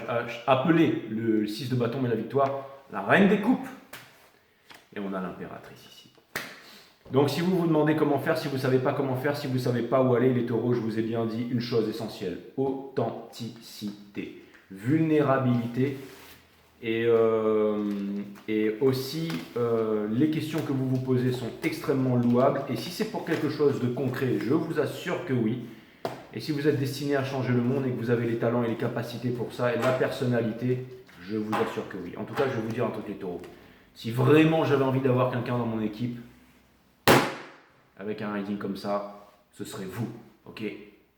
appelé le 6 de bâton, mais la victoire. La Reine des Coupes. Et on a l'impératrice ici. Donc si vous vous demandez comment faire, si vous ne savez pas comment faire, si vous ne savez pas où aller, les taureaux, je vous ai bien dit une chose essentielle. Authenticité, vulnérabilité et aussi les questions que vous vous posez sont extrêmement louables. Et si c'est pour quelque chose de concret, je vous assure que oui. Et si vous êtes destiné à changer le monde et que vous avez les talents et les capacités pour ça et la personnalité, je vous assure que oui. En tout cas, je vais vous dire un truc les taureaux. Si vraiment j'avais envie d'avoir quelqu'un dans mon équipe, avec un rating comme ça, ce serait vous, ok?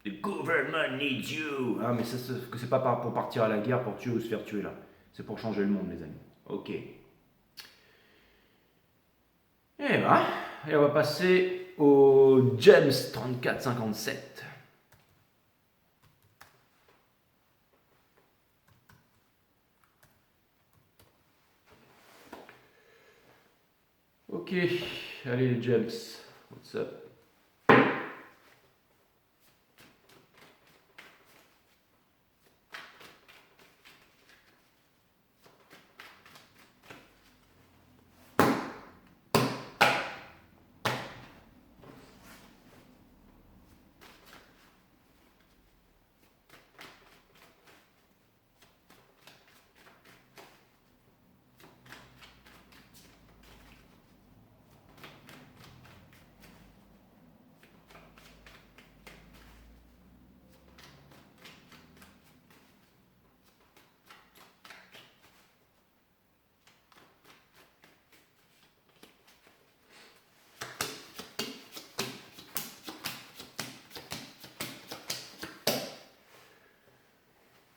The government needs you. Hein, mais c'est pas pour partir à la guerre, pour tuer ou se faire tuer là. C'est pour changer le monde, les amis. Ok. Et ben, et on va passer au James 3457. Ok, allez les James, what's up?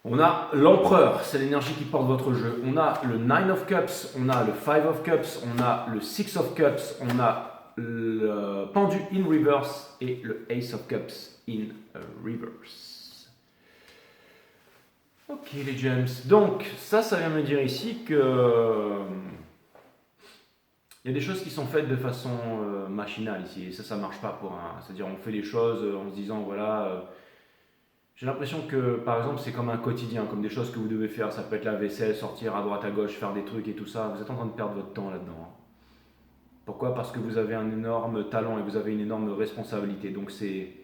On a l'empereur, c'est l'énergie qui porte votre jeu. On a le 9 of Cups, on a le 5 of Cups, on a le 6 of Cups, on a le pendu in reverse et le Ace of Cups in reverse. Ok les gems. Donc ça vient me dire ici que il y a des choses qui sont faites de façon machinale ici. Et ça marche pas pour un. C'est-à-dire on fait les choses en se disant voilà. J'ai l'impression que, par exemple, c'est comme un quotidien, comme des choses que vous devez faire. Ça peut être la vaisselle, sortir à droite, à gauche, faire des trucs et tout ça. Vous êtes en train de perdre votre temps là-dedans. Hein. Pourquoi? Parce que vous avez un énorme talent et vous avez une énorme responsabilité. Donc c'est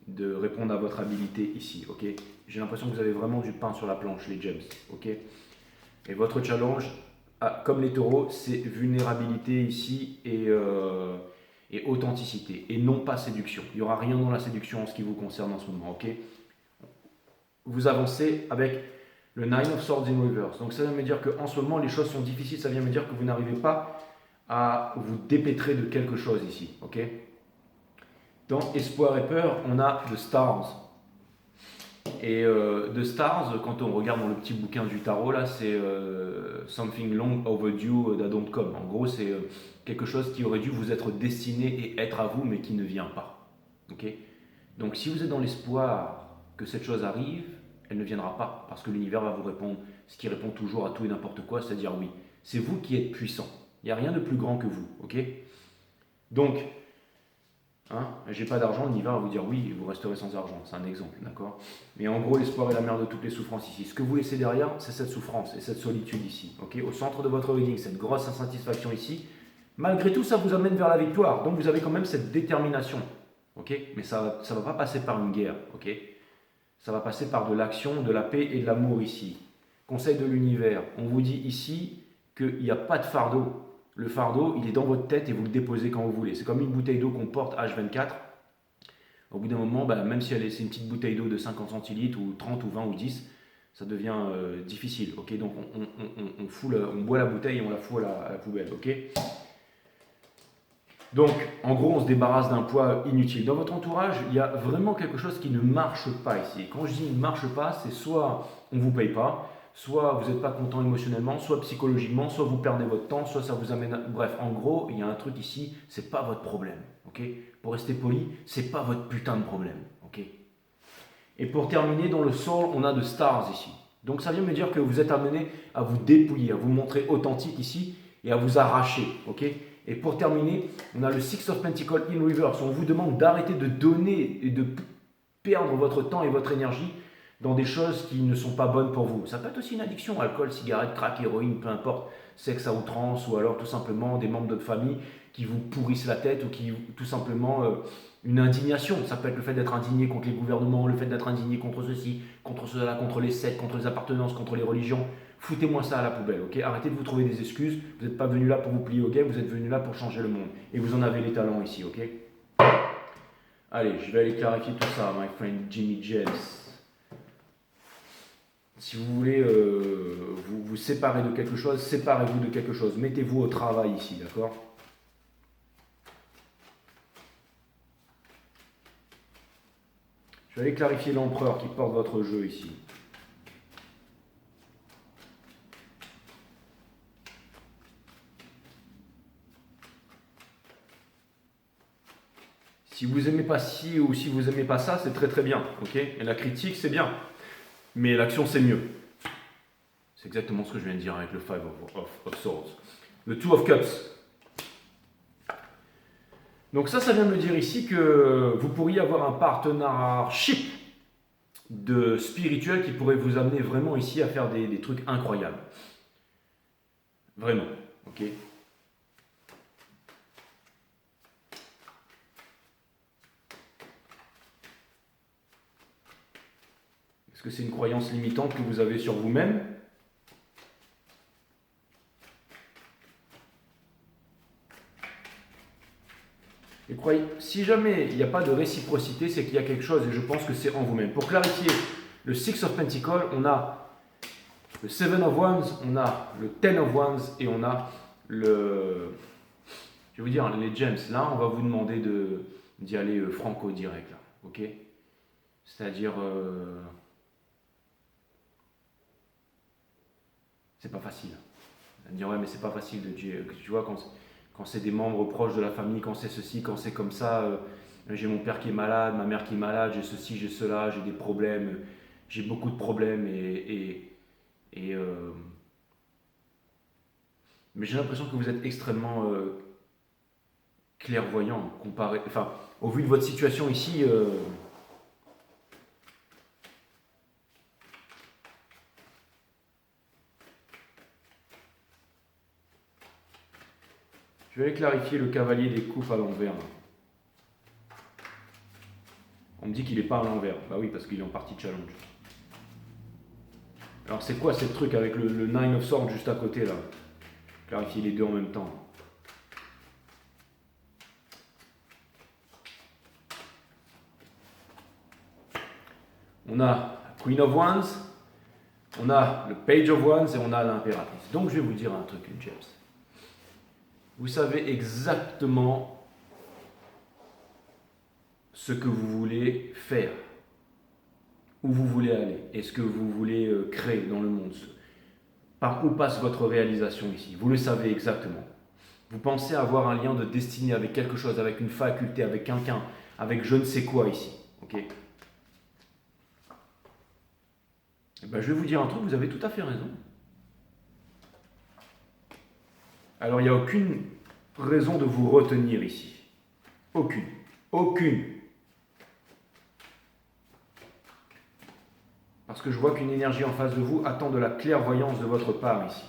de répondre à votre habilité ici, ok? J'ai l'impression que vous avez vraiment du pain sur la planche, les gems, ok? Et votre challenge, comme les taureaux, c'est vulnérabilité ici et authenticité, et non pas séduction. Il n'y aura rien dans la séduction en ce qui vous concerne en ce moment, ok? Vous avancez avec le 9 of Swords in Reverse. Donc ça vient me dire qu'en ce moment, les choses sont difficiles. Ça vient me dire que vous n'arrivez pas à vous dépêtrer de quelque chose ici. Ok? Dans Espoir et Peur, on a The Stars. Et The Stars, quand on regarde dans le petit bouquin du tarot, là, c'est Something Long Overdue that don't come. En gros, c'est quelque chose qui aurait dû vous être destiné et être à vous, mais qui ne vient pas. Ok? Donc si vous êtes dans l'espoir que cette chose arrive, elle ne viendra pas, parce que l'univers va vous répondre ce qui répond toujours à tout et n'importe quoi, c'est-à-dire oui. C'est vous qui êtes puissant. Il n'y a rien de plus grand que vous, ok? Donc, hein, j'ai pas d'argent, l'univers va vous dire oui, vous resterez sans argent. C'est un exemple, d'accord? Mais en gros, l'espoir est la mère de toutes les souffrances ici. Ce que vous laissez derrière, c'est cette souffrance et cette solitude ici, ok? Au centre de votre reading, cette grosse insatisfaction ici. Malgré tout, ça vous amène vers la victoire. Donc, vous avez quand même cette détermination, ok? Mais ça ne va pas passer par une guerre, ok? Ça va passer par de l'action, de la paix et de l'amour ici. Conseil de l'univers, on vous dit ici qu'il n'y a pas de fardeau. Le fardeau, il est dans votre tête et vous le déposez quand vous voulez. C'est comme une bouteille d'eau qu'on porte H24. Au bout d'un moment, même si c'est une petite bouteille d'eau de 50 centilitres ou 30 ou 20 ou 10, ça devient difficile. Okay, donc on boit la bouteille et on la fout à la poubelle. Okay. Donc, en gros, on se débarrasse d'un poids inutile. Dans votre entourage, il y a vraiment quelque chose qui ne marche pas ici. Et quand je dis ne marche pas, c'est soit on ne vous paye pas, soit vous n'êtes pas content émotionnellement, soit psychologiquement, soit vous perdez votre temps, soit ça vous amène... Bref, en gros, il y a un truc ici, c'est pas votre problème. Okay? Pour rester poli, c'est pas votre putain de problème. Okay? Et pour terminer, dans le soul, on a de stars ici. Donc ça vient me dire que vous êtes amené à vous dépouiller, à vous montrer authentique ici et à vous arracher. Okay? Et pour terminer, on a le Six of Pentacles in Reverse. On vous demande d'arrêter de donner et de perdre votre temps et votre énergie dans des choses qui ne sont pas bonnes pour vous. Ça peut être aussi une addiction, alcool, cigarette, crack, héroïne, peu importe, sexe à outrance, ou alors tout simplement des membres de votre famille qui vous pourrissent la tête, ou qui tout simplement une indignation. Ça peut être le fait d'être indigné contre les gouvernements, le fait d'être indigné contre ceci, contre cela, contre les sectes, contre les appartenances, contre les religions. Foutez-moi ça à la poubelle, ok? Arrêtez de vous trouver des excuses. Vous n'êtes pas venu là pour vous plier, ok? Vous êtes venu là pour changer le monde. Et vous en avez les talents ici, ok? Allez, je vais aller clarifier tout ça, my friend Jimmy James. Si vous voulez vous séparer de quelque chose, séparez-vous de quelque chose. Mettez-vous au travail ici, d'accord? Je vais aller clarifier l'empereur qui porte votre jeu ici. Si vous n'aimez pas ci ou si vous n'aimez pas ça, c'est très très bien. Ok, et la critique, c'est bien. Mais l'action, c'est mieux. C'est exactement ce que je viens de dire avec le Five of Swords. Le Two of Cups. Donc ça vient de me dire ici que vous pourriez avoir un partnership de spirituel qui pourrait vous amener vraiment ici à faire des trucs incroyables. Vraiment, ok. Est-ce que c'est une croyance limitante que vous avez sur vous-même ? Et croyez, si jamais il n'y a pas de réciprocité, c'est qu'il y a quelque chose, et je pense que c'est en vous-même. Pour clarifier, le Six of Pentacles, on a le Seven of Wands, on a le Ten of Wands, et on a le... Je vais vous dire, les gems. Là, on va vous demander d'y aller franco direct, là, ok. C'est-à-dire... c'est pas facile. Vous allez me dire, ouais, mais c'est pas facile de dire, tu vois, quand c'est des membres proches de la famille, quand c'est ceci, quand c'est comme ça, j'ai mon père qui est malade, ma mère qui est malade, j'ai ceci, j'ai cela, j'ai des problèmes, j'ai beaucoup de problèmes mais j'ai l'impression que vous êtes extrêmement clairvoyant comparé, enfin, au vu de votre situation ici. Je vais aller clarifier le cavalier des coupes à l'envers. On me dit qu'il n'est pas à l'envers. Bah oui, parce qu'il est en partie challenge. Alors c'est quoi ce truc avec le Nine of Swords juste à côté là? Clarifier les deux en même temps. On a Queen of Wands, on a le Page of Wands et on a l'impératrice. Donc je vais vous dire un truc, James. Vous savez exactement ce que vous voulez faire, où vous voulez aller, et ce que vous voulez créer dans le monde. Par où passe votre réalisation ici? Vous le savez exactement. Vous pensez avoir un lien de destinée avec quelque chose, avec une faculté, avec quelqu'un, avec je ne sais quoi ici. Ok? Et ben, je vais vous dire un truc, vous avez tout à fait raison. Alors il n'y a aucune raison de vous retenir ici. Aucune. Aucune. Parce que je vois qu'une énergie en face de vous attend de la clairvoyance de votre part ici.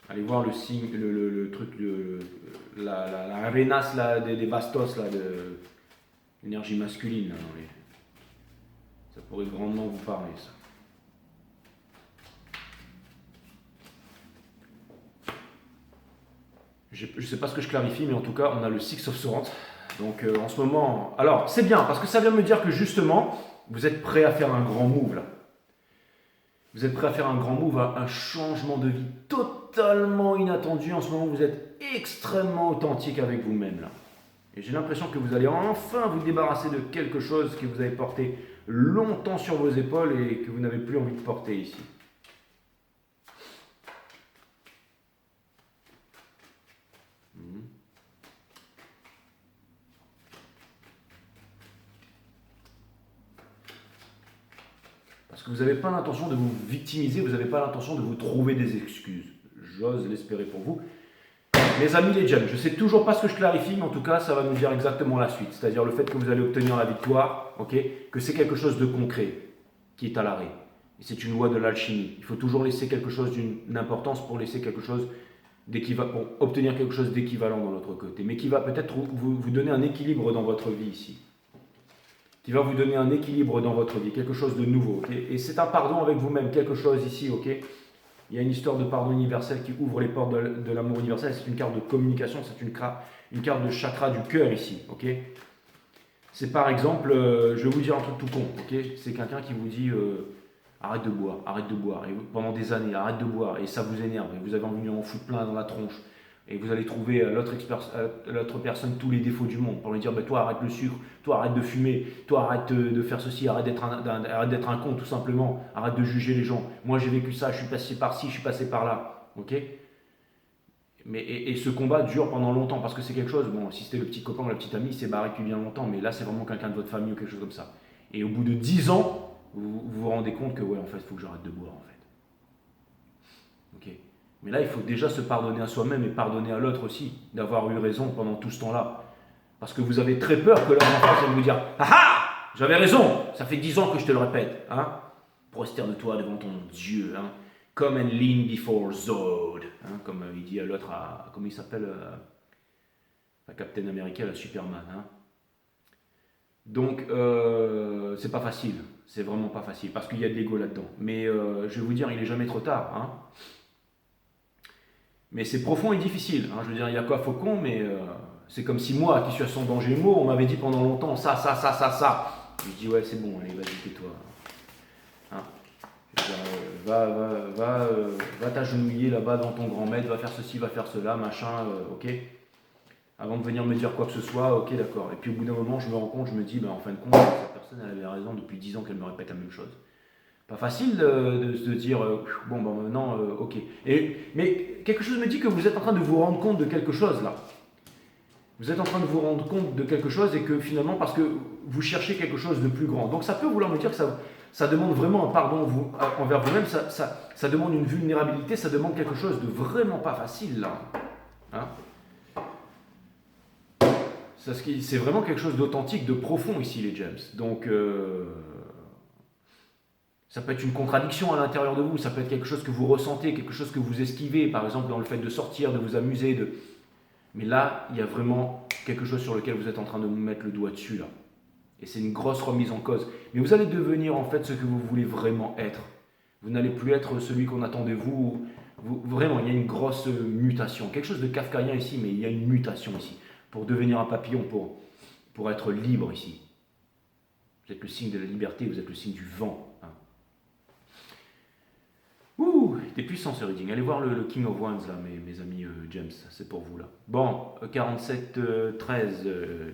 Allez voir le signe, le truc, la arenas là, des bastos, là, de l'énergie masculine. Là, ça pourrait grandement vous parler, ça. Je ne sais pas ce que je clarifie, mais en tout cas, on a le Six of Swords. Donc en ce moment... Alors, c'est bien, parce que ça vient me dire que justement, vous êtes prêt à faire un grand move, là. Vous êtes prêt à faire un grand move, un changement de vie totalement inattendu. En ce moment, vous êtes extrêmement authentique avec vous-même, là. Et j'ai l'impression que vous allez enfin vous débarrasser de quelque chose que vous avez porté longtemps sur vos épaules et que vous n'avez plus envie de porter ici. Parce que vous n'avez pas l'intention de vous victimiser, vous n'avez pas l'intention de vous trouver des excuses. J'ose l'espérer pour vous. Mes amis les jeunes, je ne sais toujours pas ce que je clarifie, mais en tout cas, ça va nous dire exactement la suite. C'est-à-dire le fait que vous allez obtenir la victoire, okay, que c'est quelque chose de concret qui est à l'arrêt. Et c'est une loi de l'alchimie. Il faut toujours laisser quelque chose d'une importance pour laisser quelque chose pour obtenir quelque chose d'équivalent dans l'autre côté. Mais qui va peut-être vous donner un équilibre dans votre vie ici. Qui va vous donner un équilibre dans votre vie, quelque chose de nouveau. Okay, et c'est un pardon avec vous-même, quelque chose ici, ok. Il y a une histoire de pardon universel qui ouvre les portes de l'amour universel. C'est une carte de communication, c'est une carte de chakra du cœur ici. Ok. C'est par exemple, je vais vous dire un truc tout con. Ok. C'est quelqu'un qui vous dit arrête de boire, arrête de boire. Et pendant des années, arrête de boire. Et ça vous énerve. Et vous avez envie de en foutre plein dans la tronche. Et vous allez trouver à l'autre personne tous les défauts du monde pour lui dire bah, toi arrête le sucre, toi arrête de fumer, toi arrête de faire ceci, arrête d'être un con tout simplement, arrête de juger les gens. Moi j'ai vécu ça, je suis passé par ci, je suis passé par là. Ok. et ce combat dure pendant longtemps parce que c'est quelque chose, bon, si c'était le petit copain ou la petite amie, c'est barré depuis bien longtemps, mais là c'est vraiment quelqu'un de votre famille ou quelque chose comme ça. Et au bout de 10 ans, vous rendez compte que ouais, en fait, il faut que j'arrête de boire en fait. Ok. Mais là, il faut déjà se pardonner à soi-même et pardonner à l'autre aussi d'avoir eu raison pendant tout ce temps-là. Parce que vous avez très peur que l'homme en face vienne vous dire ah ah, j'avais raison, ça fait 10 ans que je te le répète. Hein, prosterne-toi devant ton Dieu. Hein. Come and lean before Zod. Hein, comme il dit à l'autre, comment il s'appelle à Captain America, à Superman. Hein. Donc, c'est pas facile. C'est vraiment pas facile parce qu'il y a de l'ego là-dedans. Mais je vais vous dire, il n'est jamais trop tard. Hein. Mais c'est profond et difficile. Hein. Je veux dire, il y a quoi faucon, mais c'est comme si moi, qui suis ascendant Gémeaux, on m'avait dit pendant longtemps ça. Je dis ouais, c'est bon, allez, vas-y, tais-toi. Hein. Va t'agenouiller là-bas dans ton grand maître, va faire ceci, va faire cela, machin, ok. Avant de venir me dire quoi que ce soit, ok, d'accord. Et puis au bout d'un moment, je me rends compte, je me dis, ben, en fin de compte, cette personne, elle avait raison depuis 10 ans qu'elle me répète la même chose. Pas facile de se dire, bon, ben maintenant, ok. Mais quelque chose me dit que vous êtes en train de vous rendre compte de quelque chose là. Vous êtes en train de vous rendre compte de quelque chose et que finalement, parce que vous cherchez quelque chose de plus grand. Donc ça peut vouloir me dire que ça demande vraiment un pardon envers vous-même, ça demande une vulnérabilité, ça demande quelque chose de vraiment pas facile là. Hein? C'est vraiment quelque chose d'authentique, de profond ici les James. Donc ça peut être une contradiction à l'intérieur de vous, ça peut être quelque chose que vous ressentez, quelque chose que vous esquivez, par exemple dans le fait de sortir, de vous amuser. Mais là, il y a vraiment quelque chose sur lequel vous êtes en train de vous mettre le doigt dessus là. Et c'est une grosse remise en cause. Mais vous allez devenir en fait ce que vous voulez vraiment être. Vous n'allez plus être celui qu'on attend de vous. Vraiment, il y a une grosse mutation. Quelque chose de kafkaïen ici, mais il y a une mutation ici. Pour devenir un papillon, pour être libre ici. Vous êtes le signe de la liberté, vous êtes le signe du vent. Hein. Ouh, t'es puissant ce reading. Allez voir le King of Wands là, mes amis James, c'est pour vous là. Bon, 47-13,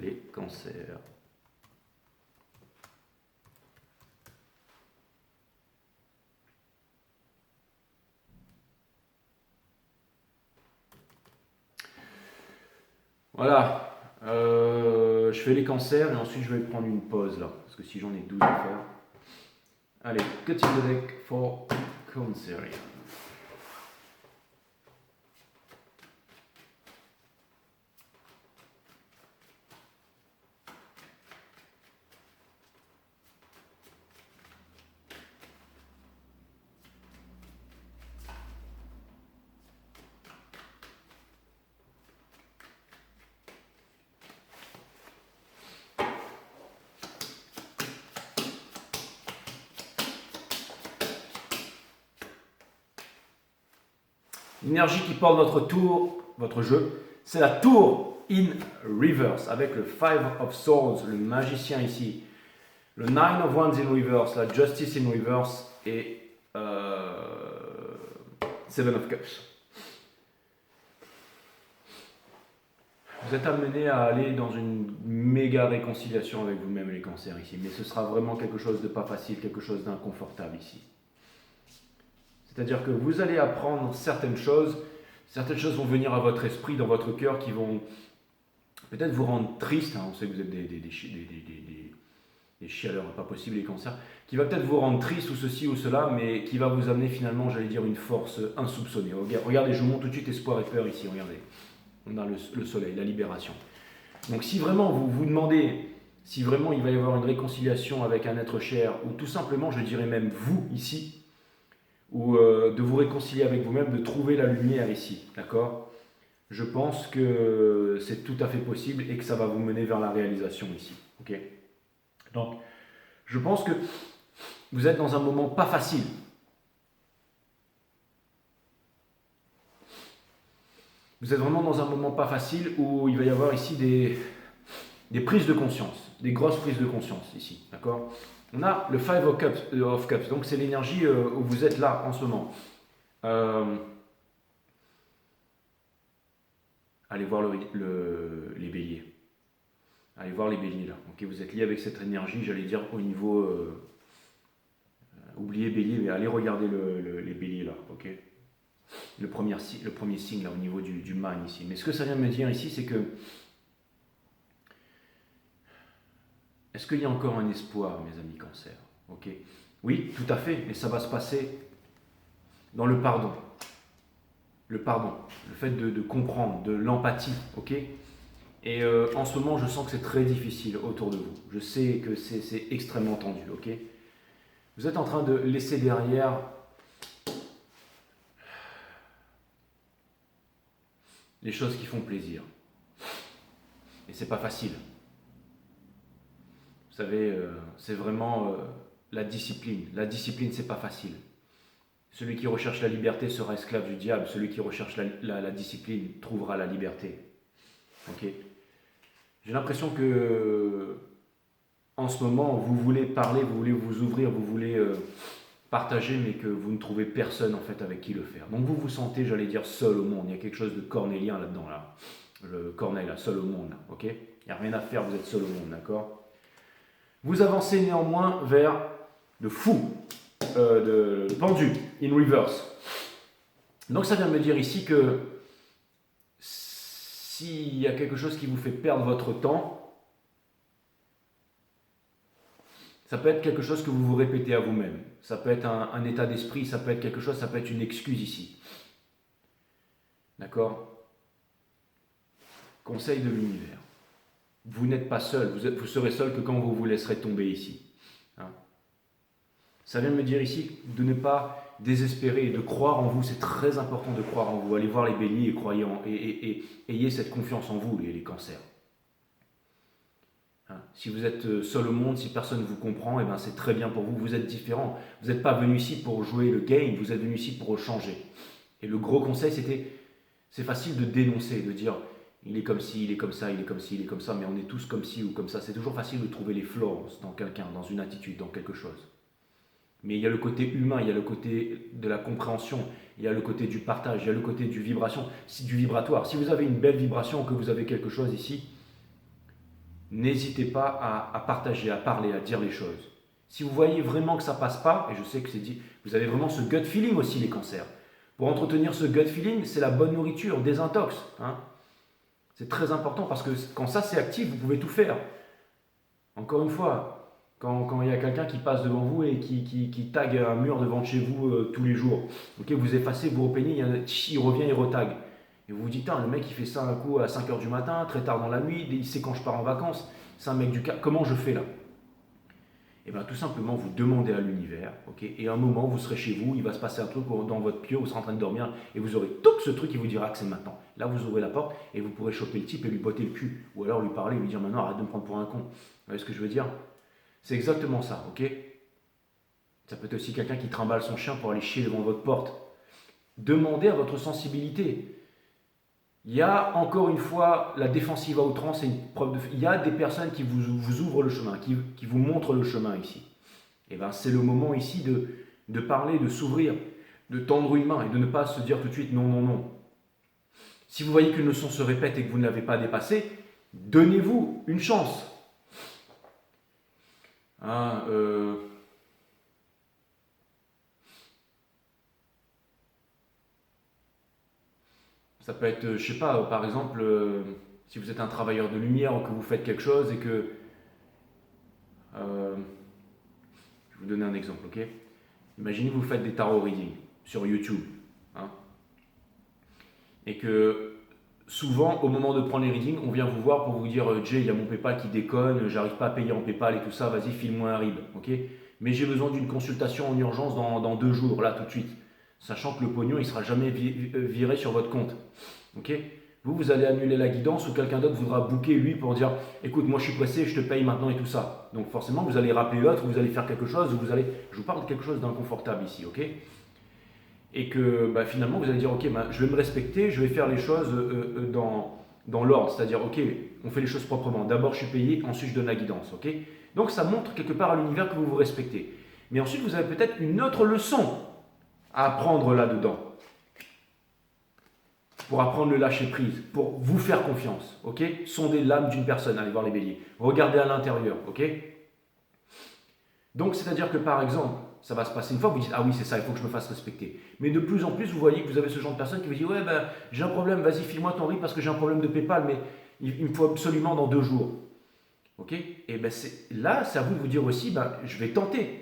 les cancers. Voilà. Je fais les cancers et ensuite je vais prendre une pause là. Parce que si j'en ai 12 à faire. Allez, cutting the deck for Cancerian. L'énergie qui porte votre tour, votre jeu, c'est la tour in reverse avec le Five of Swords, le magicien ici, le Nine of Wands in reverse, la Justice in reverse et Seven of Cups. Vous êtes amené à aller dans une méga réconciliation avec vous-même les cancers ici, mais ce sera vraiment quelque chose de pas facile, quelque chose d'inconfortable ici. C'est-à-dire que vous allez apprendre certaines choses vont venir à votre esprit, dans votre cœur, qui vont peut-être vous rendre triste, hein, on sait que vous êtes des chialeurs pas possible, les cancers, qui va peut-être vous rendre triste ou ceci ou cela, mais qui va vous amener finalement, j'allais dire, une force insoupçonnée. Regardez, je vous montre tout de suite espoir et peur ici, regardez. On a le soleil, la libération. Donc si vraiment vous vous demandez, si vraiment il va y avoir une réconciliation avec un être cher, ou tout simplement, je dirais même vous ici, ou de vous réconcilier avec vous-même, de trouver la lumière ici, d'accord? Je pense que c'est tout à fait possible et que ça va vous mener vers la réalisation ici, ok? Donc, je pense que vous êtes dans un moment pas facile. Vous êtes vraiment dans un moment pas facile où il va y avoir ici des prises de conscience, des grosses prises de conscience ici, d'accord? On a le Five of Cups, donc c'est l'énergie où vous êtes là en ce moment. Allez voir les béliers. Allez voir les béliers là. Okay, vous êtes lié avec cette énergie, j'allais dire au niveau... oubliez bélier, mais allez regarder les béliers là. Okay. le premier signe là au niveau du mind ici. Mais ce que ça vient de me dire ici, c'est que est-ce qu'il y a encore un espoir, mes amis Cancer? Ok. Oui, tout à fait, mais ça va se passer dans le pardon. Le pardon, le fait de comprendre, de l'empathie, ok. Et en ce moment, je sens que c'est très difficile autour de vous. Je sais que c'est extrêmement tendu, ok. Vous êtes en train de laisser derrière les choses qui font plaisir. Et c'est pas facile. Vous savez, c'est vraiment la discipline. La discipline, c'est pas facile. Celui qui recherche la liberté sera esclave du diable. Celui qui recherche la discipline trouvera la liberté. Ok. J'ai l'impression que en ce moment, vous voulez parler, vous voulez vous ouvrir, vous voulez partager, mais que vous ne trouvez personne en fait avec qui le faire. Donc vous vous sentez, j'allais dire, seul au monde. Il y a quelque chose de cornélien là-dedans, là. Le Corneille, là, seul au monde, là. Ok. Il n'y a rien à faire, vous êtes seul au monde, d'accord. Vous avancez néanmoins vers le fou, de pendu, in reverse. Donc ça vient me dire ici que s'il y a quelque chose qui vous fait perdre votre temps, ça peut être quelque chose que vous vous répétez à vous-même. Ça peut être un état d'esprit, ça peut être quelque chose, ça peut être une excuse ici. D'accord? Conseil de l'univers. Vous n'êtes pas seul, vous serez seul que quand vous vous laisserez tomber ici. Hein? Ça vient me dire ici de ne pas désespérer et de croire en vous. C'est très important de croire en vous. Allez voir les béliers et croyez et ayez cette confiance en vous, les cancers. Hein? Si vous êtes seul au monde, si personne ne vous comprend, eh ben c'est très bien pour vous. Vous êtes différent. Vous n'êtes pas venu ici pour jouer le game, vous êtes venu ici pour changer. Et le gros conseil, c'est facile de dénoncer, de dire il est comme ci, il est comme ça, il est comme ci, il est comme ça, mais on est tous comme ci ou comme ça. C'est toujours facile de trouver les flaws dans quelqu'un, dans une attitude, dans quelque chose. Mais il y a le côté humain, il y a le côté de la compréhension, il y a le côté du partage, il y a le côté du vibratoire. Si vous avez une belle vibration ou que vous avez quelque chose ici, n'hésitez pas à partager, à parler, à dire les choses. Si vous voyez vraiment que ça passe pas, et je sais que c'est dit, vous avez vraiment ce gut feeling aussi, les cancers. Pour entretenir ce gut feeling, c'est la bonne nourriture, désintox. Hein. C'est très important parce que quand ça c'est actif, vous pouvez tout faire. Encore une fois, quand il y a quelqu'un qui passe devant vous et qui tague un mur devant chez vous tous les jours, okay, vous effacez, vous repeignez, il revient, il retague. Et vous vous dites, le mec il fait ça un coup à 5h du matin, très tard dans la nuit, il sait quand je pars en vacances, c'est un mec du cas, comment je fais là? Et bien tout simplement vous demandez à l'univers, okay, et à un moment vous serez chez vous, il va se passer un truc dans votre pied, vous serez en train de dormir, et vous aurez tout ce truc qui vous dira que c'est maintenant. Là vous ouvrez la porte et vous pourrez choper le type et lui botter le cul, ou alors lui parler et lui dire maintenant arrête de me prendre pour un con. Vous voyez ce que je veux dire? C'est exactement ça, ok? Ça peut être aussi quelqu'un qui trimballe son chien pour aller chier devant votre porte. Demandez à votre sensibilité. Il y a encore une fois la défensive à outrance, c'est une preuve de. Il y a des personnes qui vous ouvrent le chemin, qui vous montrent le chemin ici. Et bien c'est le moment ici de parler, de s'ouvrir, de tendre une main et de ne pas se dire tout de suite non, non, non. Si vous voyez qu'une leçon se répète et que vous ne l'avez pas dépassée, donnez-vous une chance. Ça peut être, je sais pas, par exemple, si vous êtes un travailleur de lumière ou que vous faites quelque chose et que... je vais vous donner un exemple, ok? Imaginez que vous faites des tarot reading sur YouTube. Hein, et que souvent, au moment de prendre les readings, on vient vous voir pour vous dire Jay, il y a mon PayPal qui déconne, j'arrive pas à payer en PayPal et tout ça, vas-y, file-moi un RIB, ok? Mais j'ai besoin d'une consultation en urgence dans 2 jours, là, tout de suite. Sachant que le pognon, il ne sera jamais viré sur votre compte. Ok? Vous allez annuler la guidance ou quelqu'un d'autre voudra booker lui pour dire écoute, moi je suis pressé, je te paye maintenant et tout ça. Donc forcément, vous allez rappeler l'autre, vous allez faire quelque chose, je vous parle de quelque chose d'inconfortable ici, ok? Et que finalement, vous allez dire ok, je vais me respecter, je vais faire les choses dans l'ordre, c'est-à-dire ok, on fait les choses proprement. D'abord, je suis payé, ensuite je donne la guidance, ok? Donc ça montre quelque part à l'univers que vous vous respectez. Mais ensuite, vous avez peut-être une autre leçon à apprendre là-dedans, pour apprendre le lâcher-prise, pour vous faire confiance, ok? Sondez l'âme d'une personne, allez voir les béliers, regardez à l'intérieur, ok? Donc, c'est-à-dire que par exemple, ça va se passer une fois, vous dites, ah oui, c'est ça, il faut que je me fasse respecter. Mais de plus en plus, vous voyez que vous avez ce genre de personne qui vous dit, ouais, ben, j'ai un problème, vas-y, file-moi ton RIB parce que j'ai un problème de PayPal, mais il me faut absolument dans 2 jours. Ok. Et ben là, c'est à vous de vous dire aussi, ben, je vais tenter.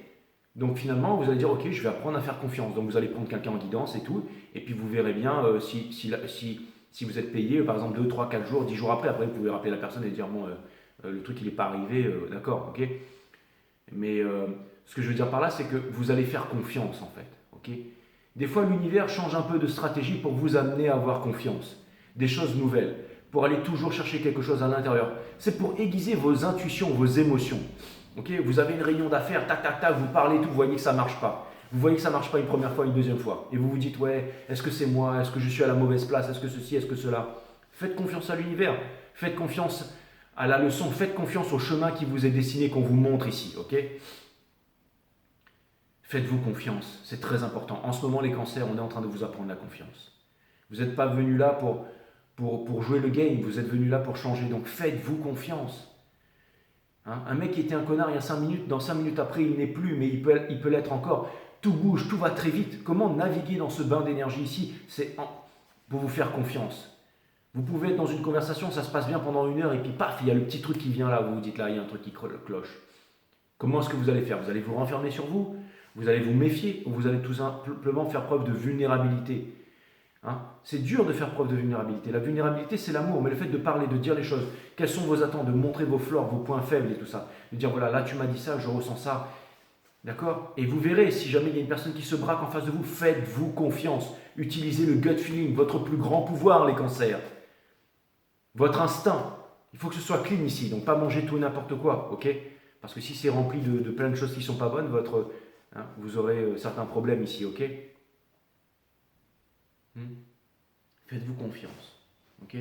Donc finalement, vous allez dire, ok, je vais apprendre à faire confiance. Donc vous allez prendre quelqu'un en guidance et tout, et puis vous verrez bien si vous êtes payé, par exemple 2, 3, 4 jours, 10 jours après, vous pouvez rappeler la personne et dire, bon, le truc il n'est pas arrivé, d'accord, ok. Mais ce que je veux dire par là, c'est que vous allez faire confiance en fait, ok. Des fois, l'univers change un peu de stratégie pour vous amener à avoir confiance, des choses nouvelles, pour aller toujours chercher quelque chose à l'intérieur. C'est pour aiguiser vos intuitions, vos émotions. Okay, vous avez une réunion d'affaires, tac, tac, tac, vous parlez tout, vous voyez que ça ne marche pas. Vous voyez que ça ne marche pas une première fois, une deuxième fois. Et vous vous dites, ouais, est-ce que c'est moi? Est-ce que je suis à la mauvaise place? Est-ce que ceci? Est-ce que cela? Faites confiance à l'univers. Faites confiance à la leçon. Faites confiance au chemin qui vous est dessiné, qu'on vous montre ici. Ok? Faites-vous confiance. C'est très important. En ce moment, les cancers, on est en train de vous apprendre la confiance. Vous n'êtes pas venu là pour jouer le game. Vous êtes venu là pour changer. Donc faites-vous confiance. Hein, un mec qui était un connard il y a 5 minutes, dans 5 minutes après il n'est plus, mais il peut l'être encore. Tout bouge, tout va très vite. Comment naviguer dans ce bain d'énergie ici? C'est pour vous faire confiance. Vous pouvez être dans une conversation, ça se passe bien pendant 1 heure, et puis paf, il y a le petit truc qui vient là, vous vous dites là, il y a un truc qui cloche. Comment est-ce que vous allez faire? Vous allez vous renfermer sur vous? Vous allez vous méfier? Ou vous allez tout simplement faire preuve de vulnérabilité? Hein, c'est dur de faire preuve de vulnérabilité. La vulnérabilité, c'est l'amour, mais le fait de parler, de dire les choses, quelles sont vos attentes, de montrer vos flaws, vos points faibles et tout ça, de dire voilà, là tu m'as dit ça, je ressens ça, d'accord? Et vous verrez, si jamais il y a une personne qui se braque en face de vous, faites-vous confiance, utilisez le gut feeling, votre plus grand pouvoir, les cancers, votre instinct. Il faut que ce soit clean ici, donc pas manger tout et n'importe quoi, ok? Parce que si c'est rempli de plein de choses qui ne sont pas bonnes, vous aurez certains problèmes ici, ok? Faites-vous confiance. Ok.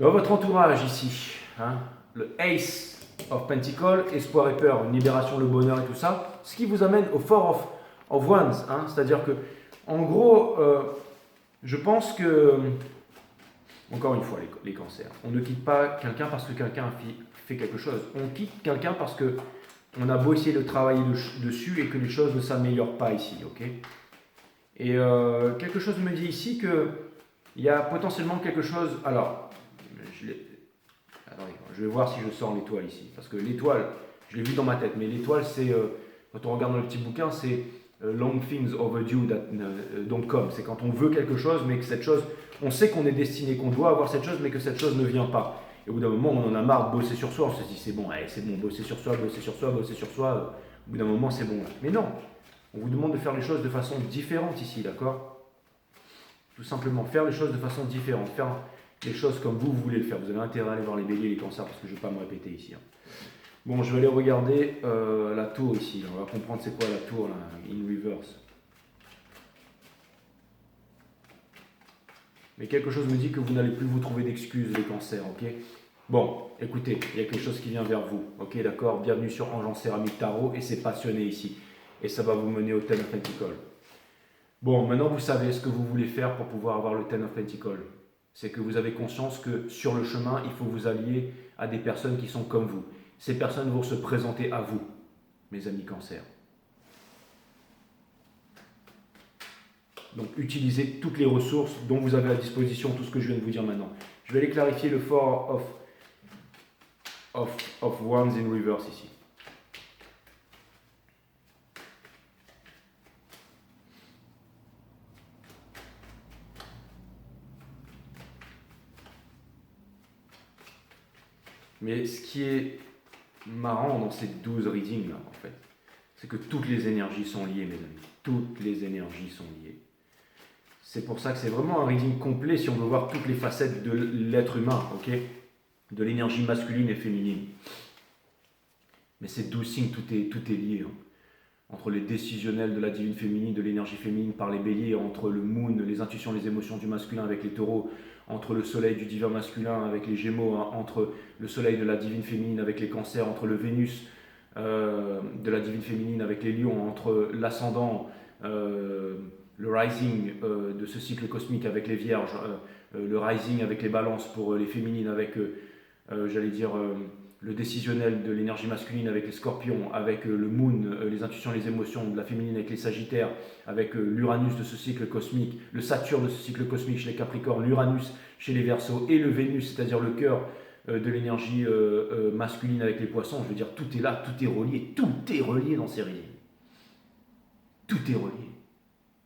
Dans votre entourage ici, hein, le Ace of Pentacles, espoir et peur, une libération, le bonheur et tout ça, ce qui vous amène au Four of Wands. Hein, c'est-à-dire que, en gros, je pense que, encore une fois, les cancers, on ne quitte pas quelqu'un parce que quelqu'un fait quelque chose. On quitte quelqu'un parce que on a beau essayer de travailler dessus et que les choses ne s'améliorent pas ici. Ok. Et quelque chose me dit ici qu'il y a potentiellement quelque chose. Alors, attendez, je vais voir si je sors l'étoile ici. Parce que l'étoile, je l'ai vu dans ma tête, mais l'étoile, c'est, quand on regarde dans le petit bouquin, c'est long things overdue that don't come. C'est quand on veut quelque chose, mais que cette chose, on sait qu'on est destiné, qu'on doit avoir cette chose, mais que cette chose ne vient pas. Et au bout d'un moment, on en a marre de bosser sur soi. On se dit, c'est bon, allez, c'est bon, bosser sur soi, bosser sur soi, bosser sur soi. Au bout d'un moment, c'est bon. Mais non. On vous demande de faire les choses de façon différente ici, d'accord? Tout simplement, faire les choses de façon différente, faire les choses comme vous voulez le faire. Vous avez intérêt à aller voir les béliers et les cancers, parce que je ne vais pas me répéter ici. Hein. Bon, je vais aller regarder la tour ici. On va comprendre c'est quoi la tour, là, in reverse. Mais quelque chose me dit que vous n'allez plus vous trouver d'excuses, les cancers, ok? Bon, écoutez, il y a quelque chose qui vient vers vous, ok, d'accord? Bienvenue sur Ange en Céramique Tarot, et c'est passionné ici. Et ça va vous mener au Ten of Pentacles. Bon, maintenant vous savez ce que vous voulez faire pour pouvoir avoir le Ten of Pentacles. C'est que vous avez conscience que sur le chemin, il faut vous allier à des personnes qui sont comme vous. Ces personnes vont se présenter à vous, mes amis cancers. Donc utilisez toutes les ressources dont vous avez à disposition, tout ce que je viens de vous dire maintenant. Je vais aller clarifier le Four of Wands in reverse ici. Mais ce qui est marrant dans ces 12 readings là, en fait, c'est que toutes les énergies sont liées, mes amis. Toutes les énergies sont liées. C'est pour ça que c'est vraiment un reading complet si on veut voir toutes les facettes de l'être humain, ok? De l'énergie masculine et féminine. Mais ces 12 signes, tout est lié. Hein. Entre les décisionnels de la divine féminine, de l'énergie féminine par les béliers, entre le moon, les intuitions, les émotions du masculin avec les taureaux, entre le soleil du divin masculin avec les gémeaux, hein, entre le soleil de la divine féminine avec les cancers, entre le Vénus de la divine féminine avec les lions, entre l'ascendant, le rising de ce cycle cosmique avec les vierges, le rising avec les balances pour les féminines, avec, le décisionnel de l'énergie masculine avec les scorpions, avec le moon, les intuitions, les émotions, de la féminine avec les sagittaires, avec l'Uranus de ce cycle cosmique, le Saturne de ce cycle cosmique chez les capricornes, l'Uranus chez les Verseaux et le Vénus, c'est-à-dire le cœur de l'énergie masculine avec les poissons. Je veux dire, tout est là, tout est relié dans ces régimes. Tout est relié.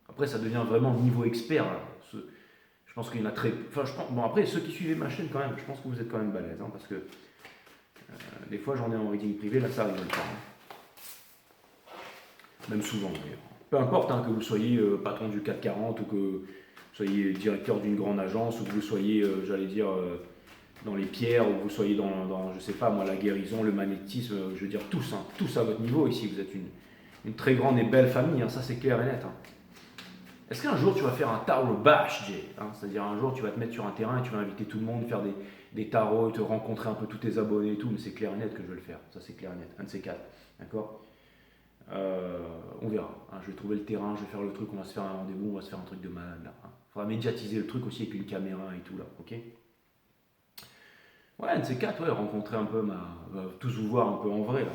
Après, ça devient vraiment niveau expert. Là. Je pense qu'il y en a très... Enfin, bon, après, ceux qui suivent ma chaîne, quand même, je pense que vous êtes quand même balèzes, hein, parce que des fois, j'en ai en reading privé, là, ça arrive pas. Hein. Même souvent, d'ailleurs. Peu importe hein, que vous soyez patron du 440 ou que vous soyez directeur d'une grande agence ou que vous soyez, j'allais dire, dans les pierres ou que vous soyez dans, je sais pas moi, la guérison, le magnétisme, je veux dire, tous à votre niveau ici. Vous êtes une très grande et belle famille, hein, ça c'est clair et net. Hein. Est-ce qu'un jour tu vas faire un tarot bash, Jay, hein, c'est-à-dire un jour tu vas te mettre sur un terrain et tu vas inviter tout le monde, faire des tarots, te rencontrer un peu tous tes abonnés et tout, mais c'est clair et net que je vais le faire, ça c'est clair et net, un de ces quatre, d'accord. On verra, hein, je vais trouver le terrain, je vais faire le truc, on va se faire un rendez-vous, on va se faire un truc de malade là. Hein. Faudra médiatiser le truc aussi avec une caméra et tout là, ok. Ouais, un de ces quatre, ouais, rencontrer un peu tous vous voir un peu en vrai là.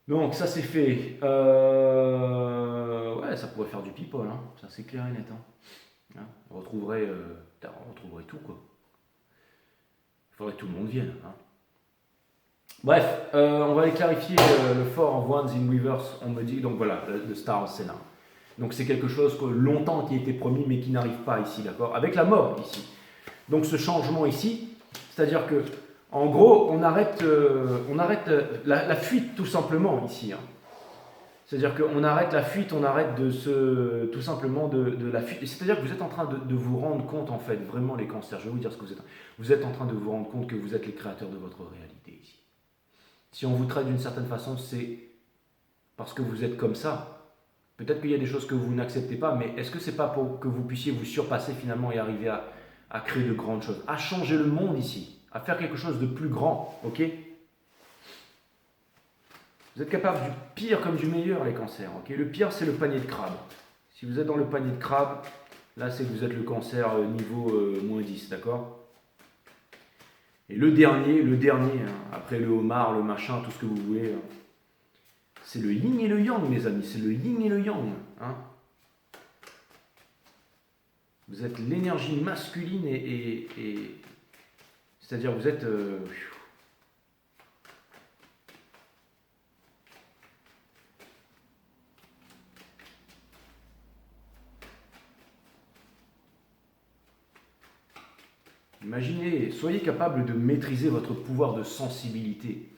Donc ça c'est fait. Ouais, ça pourrait faire du people, hein. Ça c'est clair et net. Hein. On retrouverait tout quoi. Il faudrait que tout le monde vienne. Hein. Bref, on va aller clarifier le fort en ones in reverse. On me dit donc voilà, le star c'est là. Donc c'est quelque chose que longtemps qui a été promis mais qui n'arrive pas ici, d'accord. Avec la mort ici. Donc ce changement ici, c'est-à-dire que en gros, on arrête la fuite tout simplement ici. Hein. C'est-à-dire qu'on arrête la fuite, on arrête tout simplement de la fuite. C'est-à-dire que vous êtes en train de vous rendre compte, en fait, vraiment les cancers. Je vais vous dire ce que vous êtes. Vous êtes en train de vous rendre compte que vous êtes les créateurs de votre réalité ici. Si on vous traite d'une certaine façon, c'est parce que vous êtes comme ça. Peut-être qu'il y a des choses que vous n'acceptez pas, mais est-ce que c'est pas pour que vous puissiez vous surpasser finalement et arriver à créer de grandes choses, à changer le monde ici, à faire quelque chose de plus grand, ok? Vous êtes capable du pire comme du meilleur, les cancers, ok? Le pire, c'est le panier de crabe. Si vous êtes dans le panier de crabe, là, c'est que vous êtes le cancer niveau -10, d'accord? Et le dernier, hein, après le homard, le machin, tout ce que vous voulez, hein, c'est le yin et le yang, mes amis, c'est le yin et le yang, hein? Vous êtes l'énergie masculine et c'est-à-dire vous êtes... Imaginez, soyez capable de maîtriser votre pouvoir de sensibilité.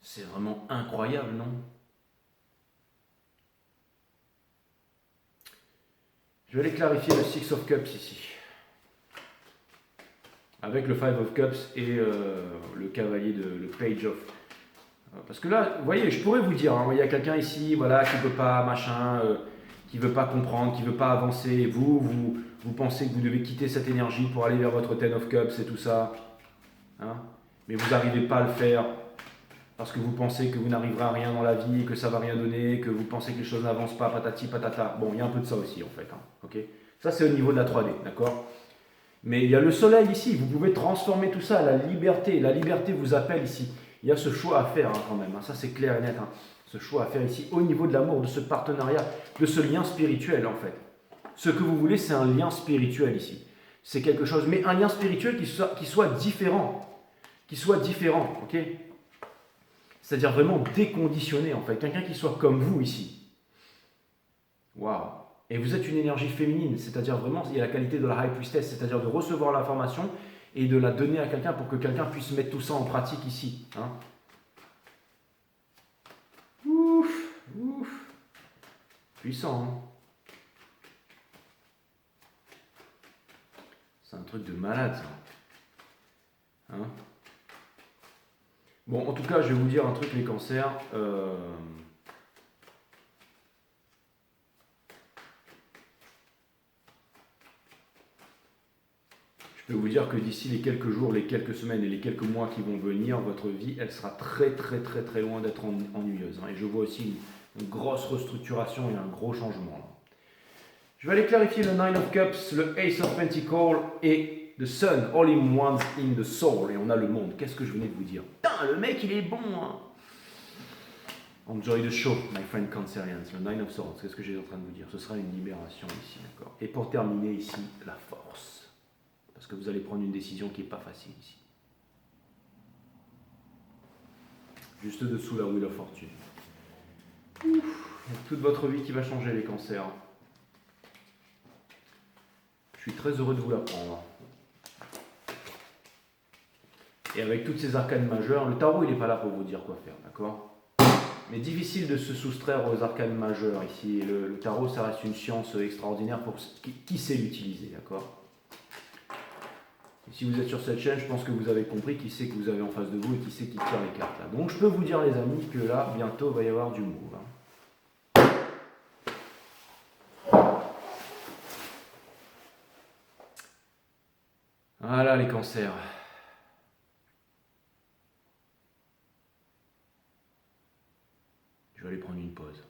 C'est vraiment incroyable, non? Je vais aller clarifier le Six of Cups ici. Avec le Five of Cups et le cavalier le Page of. Parce que là, vous voyez, je pourrais vous dire, hein, il y a quelqu'un ici, voilà, qui ne peut pas, machin, qui ne veut pas comprendre, qui ne veut pas avancer. Et vous pensez que vous devez quitter cette énergie pour aller vers votre Ten of Cups et tout ça. Hein, mais vous n'arrivez pas à le faire parce que vous pensez que vous n'arriverez à rien dans la vie, que ça ne va rien donner, que vous pensez que les choses n'avancent pas, patati patata. Bon, il y a un peu de ça aussi en fait. Hein, okay, ça, c'est au niveau de la 3D, d'accord? Mais il y a le soleil ici, vous pouvez transformer tout ça, la liberté vous appelle ici. Il y a ce choix à faire hein, quand même, hein. Ça c'est clair et net, hein. Ce choix à faire ici au niveau de l'amour, de ce partenariat, de ce lien spirituel en fait. Ce que vous voulez, c'est un lien spirituel ici. C'est quelque chose, mais un lien spirituel qui soit différent. Ok? C'est-à-dire vraiment déconditionné en fait, quelqu'un qui soit comme vous ici. Waouh! Et vous êtes une énergie féminine, c'est-à-dire vraiment, il y a la qualité de la High Priestess, c'est-à-dire de recevoir l'information et de la donner à quelqu'un pour que quelqu'un puisse mettre tout ça en pratique ici. Hein. Ouf, ouf. Puissant, hein. C'est un truc de malade, ça. Hein. Bon, en tout cas, je vais vous dire un truc, les cancers. Je peux vous dire que d'ici les quelques jours, les quelques semaines et les quelques mois qui vont venir, votre vie, elle sera très loin d'être ennuyeuse. Hein. Et je vois aussi une grosse restructuration et un gros changement. Là. Je vais aller clarifier le Nine of Cups, le Ace of Pentacles et The sun, all in one's in the soul. Et on a le monde. Qu'est-ce que je venais de vous dire? Putain, le mec, il est bon, hein. Enjoy the show, my friend Cancerians. Le Nine of Swords, qu'est-ce que j'étais en train de vous dire? Ce sera une libération ici, d'accord? Et pour terminer ici, la force. Parce que vous allez prendre une décision qui n'est pas facile ici. Juste dessous la Wheel of Fortune. Il y a toute votre vie qui va changer, les cancers. Je suis très heureux de vous l'apprendre. Et avec toutes ces arcanes majeures, le tarot il n'est pas là pour vous dire quoi faire, d'accord? Mais difficile de se soustraire aux arcanes majeures ici. Le tarot ça reste une science extraordinaire pour qui sait l'utiliser, d'accord? Et si vous êtes sur cette chaîne, je pense que vous avez compris qui c'est que vous avez en face de vous et qui c'est qui tire les cartes là. Donc je peux vous dire les amis que là, bientôt, il va y avoir du move. Hein. Voilà les cancers. Je vais aller prendre une pause.